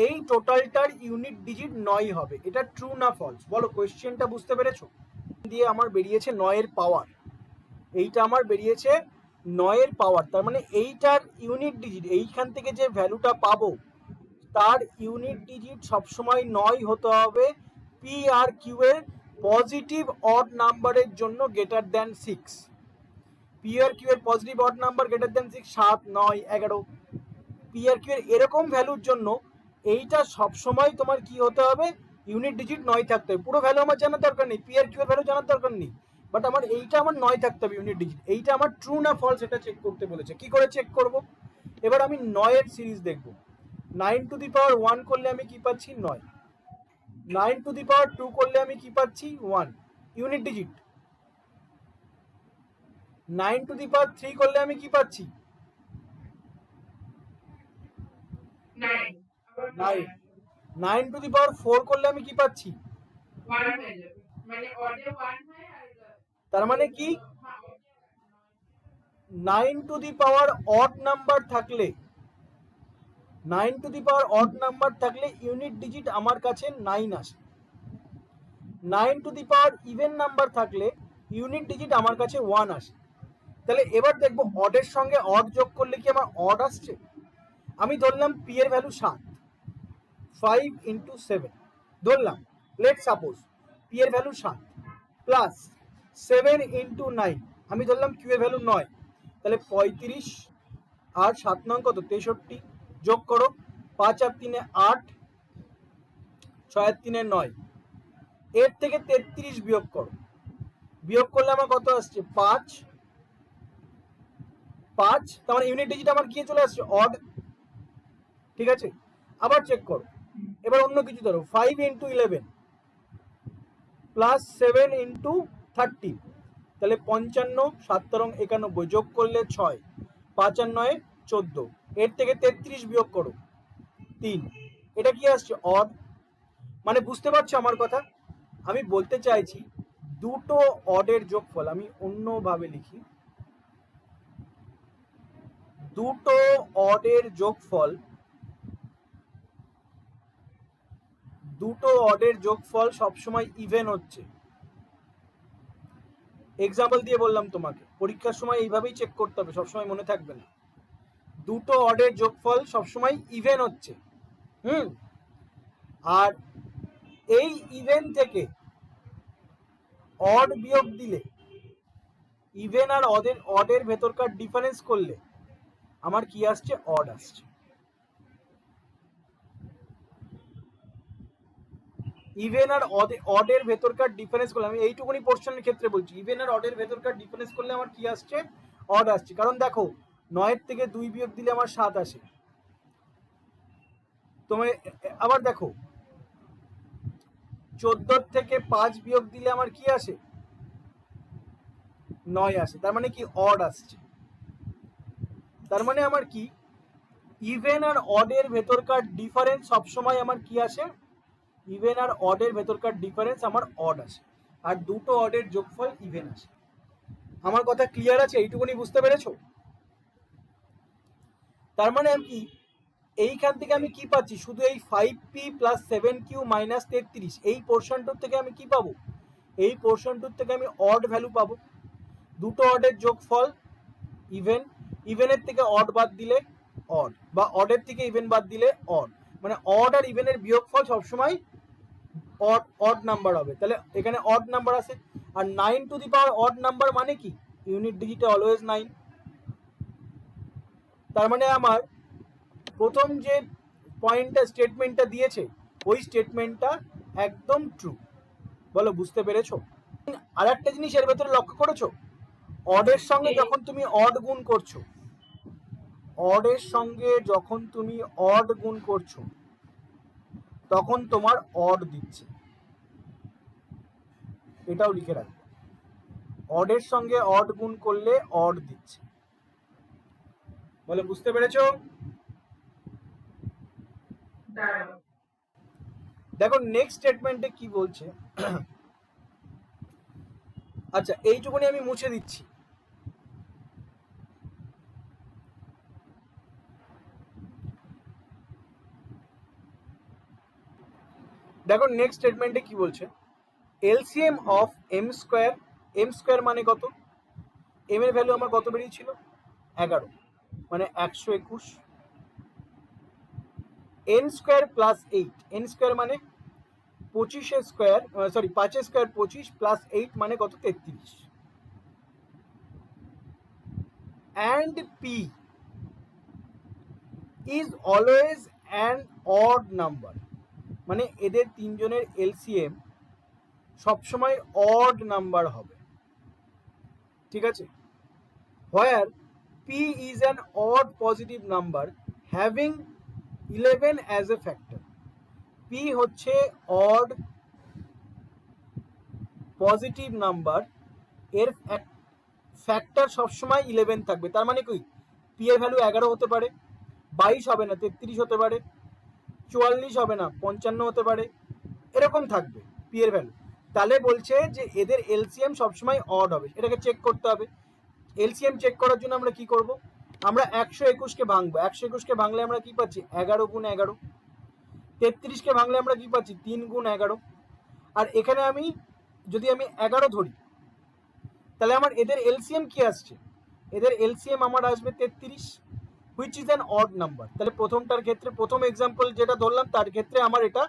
এই টোটালটার ইউনিট ডিজিট 9 হবে। এটা ট্রু না ফলস? বলো, কোয়েশ্চেনটা বুঝতে পেরেছো? দিয়ে আমার বেরিয়েছে 9 এর পাওয়ার, এইটা আমার বেরিয়েছে 9 এর পাওয়ার, তার মানে এইটার ইউনিট ডিজিট, এইখান থেকে যে ভ্যালুটা পাবো তার ইউনিট ডিজিট সবসময় 9 হতে হবে পি আর কিউ এর পজিটিভ অড নাম্বারের জন্য গ্রেটার দ্যান 6। পি আর কিউ এর positive odd number greater than 6, 7, 9, 11। P আর কিউ এর এরকম ভ্যালুর জন্য এইটা সবসময় তোমার কি হতে হবে? ইউনিট ডিজিট 9 থাকতে হবে। পুরো ভ্যালু আমার জানার দরকার নেই, পি আর কিউ এর ভ্যালু জানার দরকার নেই, বাট আমার এইটা আমার 9 থাকতে হবে ইউনিট ডিজিট। এইটা আমার ট্রু না ফলস এটা চেক করতে বলেছে। কি করে চেক করব? এবার আমি 9 এর সিরিজ দেখব। 9 টু দি পাওয়ার 1 করলে আমি কি পাচ্ছি? 9। 9 টু দি পাওয়ার 2 করলে আমি কি পাচ্ছি? 1 ইউনিট ডিজিট। 9 টু দি পাওয়ার 3 করলে আমি কি পাচ্ছি? 9। 9 টু দি পাওয়ার 4 করলে আমি কি পাচ্ছি? 1 হয়ে যাবে, মানে অর্ডার 1 হয়। আর তার মানে কি 9 to the power odd number থাকলে, 9 to the power odd number থাকলে ইউনিট ডিজিট আমার কাছে 9 আসে। 9 to the power even number থাকলে ইউনিট ডিজিট আমার কাছে 1 আসে। তাহলে এবার দেখবো অডের সঙ্গে অড যোগ করলে কি আমার অড আসছে? আমি ধরলাম পি এর ভ্যালু 7, 5 ইন্টু 7 ধরলাম, লেট সাপোজ পি এর ভ্যালু 7 প্লাস 7 ইন্টু 9, আমি ধরলাম কিউ এর ভ্যালু 9, তাহলে 35 আর 7 নং কত? 63, যোগ করো 5 আর 3 8, 6 আর 3 9, এর থেকে 33 বিয়োগ করো, বিয়োগ করলে আমার কত আসছে? 5। তার মানে ইউনিট ডিজিট আমার কি চলে আসছে? অড। ঠিক আছে, আবার চেক করো। এবার অন্য কিছু ধরো 5 ইন্টু 11 প্লাস 7 ইন্টু 30, তাহলে 55, 7 91, যোগ করলে 6, 5 আর 9 14, এর থেকে 33 বিয়োগ করো 3, এটা কি আসছে? অড। মানে বুঝতে পারছো আমার কথা? আমি বলতে চাইছি দুটো অডের যোগফল, আমি অন্যভাবে লিখি, দুটো অডের যোগফল, দুটো অডের যোগফল সবসময় ইভেন হচ্ছে। এক্সাম্পল দিয়ে বললাম তোমাকে, পরীক্ষার সময় এইভাবেই চেক করতে হবে, সবসময় মনে থাকবে না। দুটো অডের যোগফল সবসময় ইভেন হচ্ছে। আর এই ইভেন থেকে অড বিয়োগ দিলে, ইভেন আর অডের ভেতরকার ডিফারেন্স করলে আমার কি আসছে? অড আসছে। ইভেন আর অডের ভেতরকার ডিফারেন্স করলে, আমি এইটুকুনি পোর্শনের ক্ষেত্রে বলছি, ইভেন আর অডের ভেতরকার ডিফারেন্স করলে আমার কি আসছে? অড আসছে। কারণ দেখো 9 থেকে 2 বিয়োগ দিলে আমার 7 আসে। তোমার আবার দেখো 14 থেকে 5 বিয়োগ দিলে আমার কি আসে? 9 আসে। তার মানে কি? অড আসছে। তার মানে আমার কি? ইভেন আর অডের ভেতরকার ডিফারেন্স সবসময় আমার কি আসে? ইভেন আর অডের ভেতরকার ডিফারেন্স আমার অড আসে, আর দুটো অডের যোগফল ইভেন আসে। আমার কথা ক্লিয়ার আছে? এইটুকুনি বুঝতে পেরেছো? তার মানে আমি কি এইখান থেকে আমি কি পাচ্ছি? শুধু এই 5p প্লাস 7q মাইনাস 33, এই পোর্শনটার থেকে আমি কি পাবো? এই পোর্শনটার থেকে আমি অড ভ্যালু পাবো। দুটো অডের যোগফল ইভেন, ইভেনের থেকে অড বাদ দিলে অড, বা অডের থেকে ইভেন বাদ দিলে অড। মানে অড আর ইভেনের বিয়োগফল সবসময় অড নাম্বার হবে। তাহলে এখানে অড নাম্বার আছে। আর 9 to the power odd number মানে কি? ইউনিট ডিজিটে অলওয়েজ 9। তার মানে আমার প্রথম যে পয়েন্টটা, স্টেটমেন্টটা দিয়েছে, ওই স্টেটমেন্টটা একদম ট্রু। বলো বুঝতে পেরেছো? আর একটা জিনিস এর ভেতরে লক্ষ্য করেছো, অডের সঙ্গে যখন তুমি অড গুণ করছো, অডের সঙ্গে যখন তুমি অড গুণ করছো তখন তোমার অড দিচ্ছে। এটাও লিখে রাখবে, অডের সঙ্গে অড গুণ করলে অড দিচ্ছে। বলে বুঝতে পেরেছো? দেখো নেক্সট স্টেটমেন্টে কি বলছে। আচ্ছা এইটুকুনি আমি মুছে দিচ্ছি। দেখো নেক্সট স্টেটমেন্টে কি বলছে, LCM of M square, M square মানে কত? এম এর ভ্যালু আমার কত বেরিয়েছিল? 11, মানে 121। N square plus 8, N square মানে 25 স্কোয়ার, সরি 5 স্কোয়ার 25 প্লাস 8 মানে কত? 33। And P is always an odd number, মানে এদের তিনজনের এলসিএম সবসময় অড নাম্বার হবে। ঠিক আছে? Where p is an odd positive number having 11 as a factor. P হচ্ছে অড পজিটিভ নাম্বার, এর ফ্যাক্টর সবসময় 11 থাকবে। তার মানে কি? পি এর ভ্যালু 11 হতে পারে, 22 হবে না 33 হতে পারে, 44 হবে না 55 হতে পারে, এরকম থাকবে পি এর ভ্যালু। তাহলে বলছে যে এদের এলসিএম সবসময় অড হবে। এটাকে চেক করতে হবে। এলসিএম চেক করার জন্য আমরা কি করব? আমরা 121কে ভাঙবো। 121কে ভাঙলে আমরা কি পাচ্ছি? 11 গুণ 11। 33কে ভাঙলে আমরা কি পাচ্ছি? 3 গুণ 11। আর এখানে আমি যদি 11 ধরি, তাহলে আমার এদের এলসিএম কি আসছে? এদের এলসিএম আমার আসবে 33, which is an odd number. তাহলে প্রথমটার ক্ষেত্রে, প্রথম এক্সাম্পল যেটা ধরলাম তার ক্ষেত্রে আমার এটা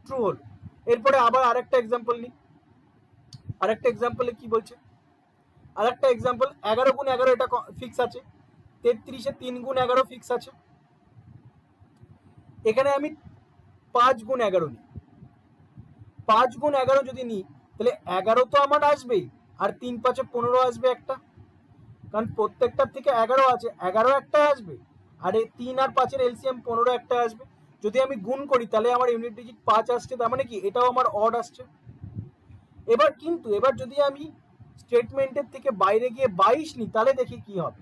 ট্রু হল। এরপরে আবার আরেকটা এক্সাম্পল নিই। আরেকটা এক্সাম্পলে কি বলছে? আরেকটা এক্সাম্পল, 11 গুণ 11 এটা ফিক্স আছে, 33-এ 3 গুণ 11 ফিক্স আছে। এখানে আমি 5 গুণ 11 নিই। 5 গুণ 11 যদি নিই তাহলে 11 তো আমার আসবেই, আর 3 5-এ 15 আসবে একটা, কারণ প্রত্যেকটার থেকে 11 আছে, 11 একটা আসবে, আর এই 3 আর 5-এর এলসিএম 15 একটা আসবে। যদি আমি গুণ করি তাহলে আমার ইউনিট ডিজিট 5 আসছে, তার মানে কি এটাও আমার অড আসছে। এবার যদি আমি স্টেটমেন্টের থেকে বাইরে গিয়ে 22 নিই তাহলে দেখি কি হবে।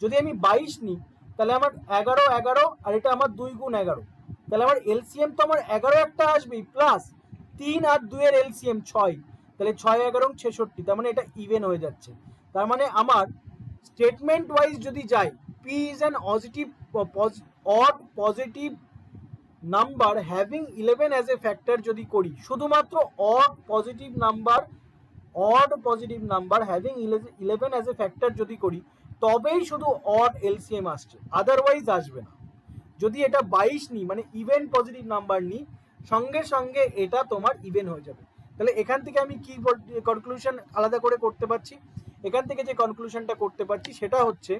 যদি আমি 22 নিই তাহলে আমার 11 আর এটা আমার 2 গুণ 11, তাহলে আমার এলসিএম তো আমার 11 একটা আসবেই, প্লাস 3 আর 2 এর এলসিএম 6, তাহলে 6 11 66, তার মানে এটা ইভেন হয়ে যাচ্ছে। তার মানে আমার স্টেটমেন্ট ওয়াইজ যদি যাই, P is an odd positive number having 11 as a factor যদি করি, শুধুমাত্র odd positive number having 11 as a factor যদি করি তবেই শুধু অড এলসিএম আসছে, আদারওয়াইজ আসবে না। যদি এটা 22 নিই মানে ইভেন পজিটিভ নাম্বার নিই, সঙ্গে সঙ্গে এটা তোমার ইভেন হয়ে যাবে। তাহলে এখান থেকে আমি কি কনক্লুশন আলাদা করে করতে পারছি? এখান থেকে যে কনক্লুশনটা করতে পারছি সেটা হচ্ছে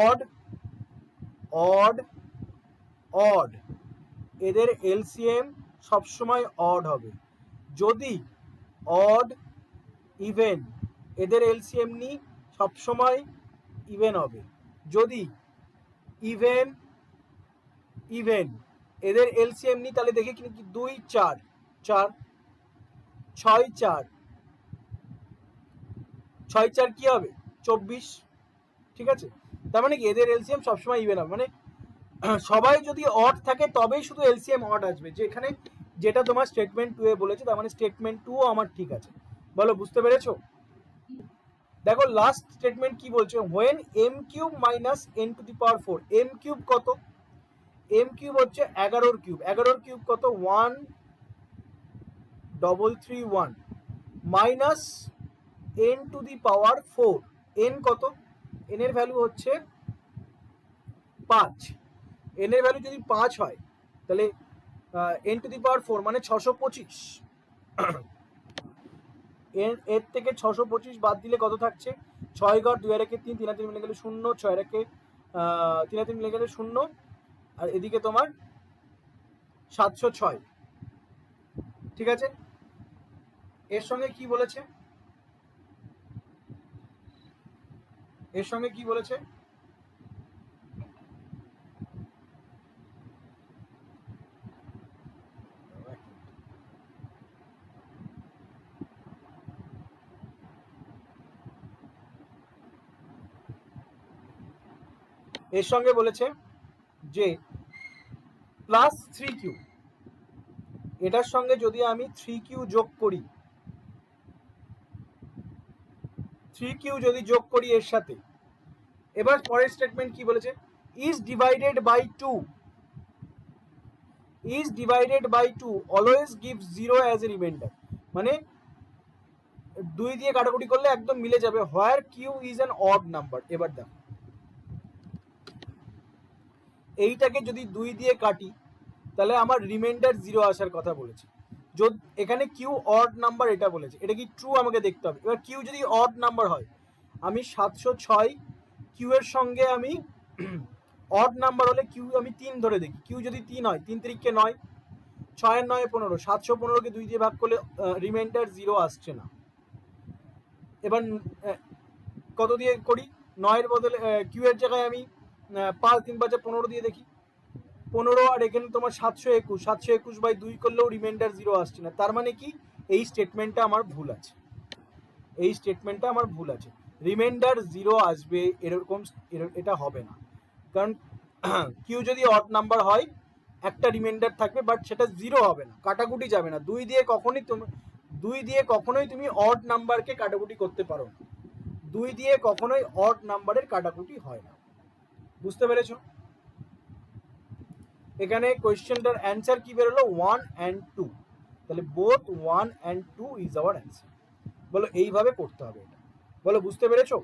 অড অড অড এদের এলসিএম সবসময় অড হবে। যদি অড ইভেন এদের এলসিএম নিই সবসময় ইভেন হবে। যদি ইভেন এদের এলসিএম নিই তাহলে দেখি কি 2 4 4 6 4 6 4 কি হবে 24, ঠিক আছে। তার মানে কি এদের এলসিএম সবসময় ইভেন হবে, মানে সবাই যদি অড থাকে তবেই শুধু এলসিএম অড আসবে, যেখানে যেটা তোমার স্টেটমেন্ট 2 এ বলেছে, তার মানে স্টেটমেন্ট 2 আমার ঠিক আছে। বলো বুঝতে পেরেছো? দেখো লাস্ট স্টেটমেন্ট কি বলছে, when m cube minus n two the power 4, m cube কত? m কিউব হচ্ছে 11 কিউব, 11 কিউব কত 1331 minus n two the power 4, n কত? n এর ভ্যালু হচ্ছে 5, n এর ভ্যালু যদি 5 হয় তাহলে n টু দি পাওয়ার 4 মানে 625, এর থেকে 625 বাদ দিলে কত থাকছে? 6 ঘর 2 আর 1 3, 3 আর 3 মিলে গেলে 0, 6 আর 1 3 আর 3 মিলে গেলে 0, আর এদিকে তোমার 706, ঠিক আছে। এর সঙ্গে কি বলেছে? এর সঙ্গে বলেছে যে প্লাস 3q, এটার সঙ্গে যদি আমি 3q যোগ করি, 3q যদি যোগ করি এর সাথে, এবার পরের স্টেটমেন্ট কি বলেছে, is divided by 2 always gives 0 as a remainder, মানে 2 দিয়ে কাটাকুটি করলে একদম মিলে যাবে, where q is an odd number। এবার দেখো এইটাকে যদি 2 দিয়ে কাটি তাহলে আমার রিমাইন্ডার 0 আসার কথা বলেছে। যদি এখানে কিউ অড নাম্বার এটা বলেছে, এটা কি ট্রু আমাকে দেখতে হবে। এবার কিউ যদি অড নাম্বার হয়, আমি 706 কিউ এর সঙ্গে আমি অড নাম্বার হলে কিউ আমি 3 ধরে দেখি, কিউ যদি 3 হয় 3 3 কে 9, 6 এর 9 15, 715 কে 2 দিয়ে ভাগ করলে রিমাইন্ডার 0 আসছে না। এবার কত দিয়ে করি, 9 এর বদলে কিউ এর জায়গায় আমি 5 3 5 15 দিয়ে দেখি, 15, আর এখানে তোমার 721 বাই 2 করলেও রিমাইন্ডার 0 আসছে না। তার মানে কি এই স্টেটমেন্টটা আমার ভুল আছে, রিমাইন্ডার 0 আসবে এরকম এটা হবে না, কারণ কিউ যদি অড নাম্বার হয় একটা রিমাইন্ডার থাকবে, বাট সেটা 0 হবে না, কাটাকুটি যাবে না। 2 দিয়ে কখনোই তুমি অড নাম্বারকে কাটাকুটি করতে পারো না, 2 দিয়ে কখনোই অড নাম্বারের কাটাকুটি হয় না। বুঝতে পেরেছো? এখানে কোয়েশ্চেনটার অ্যান্সার কি বেরোলো, 1 and 2, তাহলে both 1 and 2 is our answer. বলো এইভাবে করতে হবে এটা, বলো বুঝতে পেরেছো?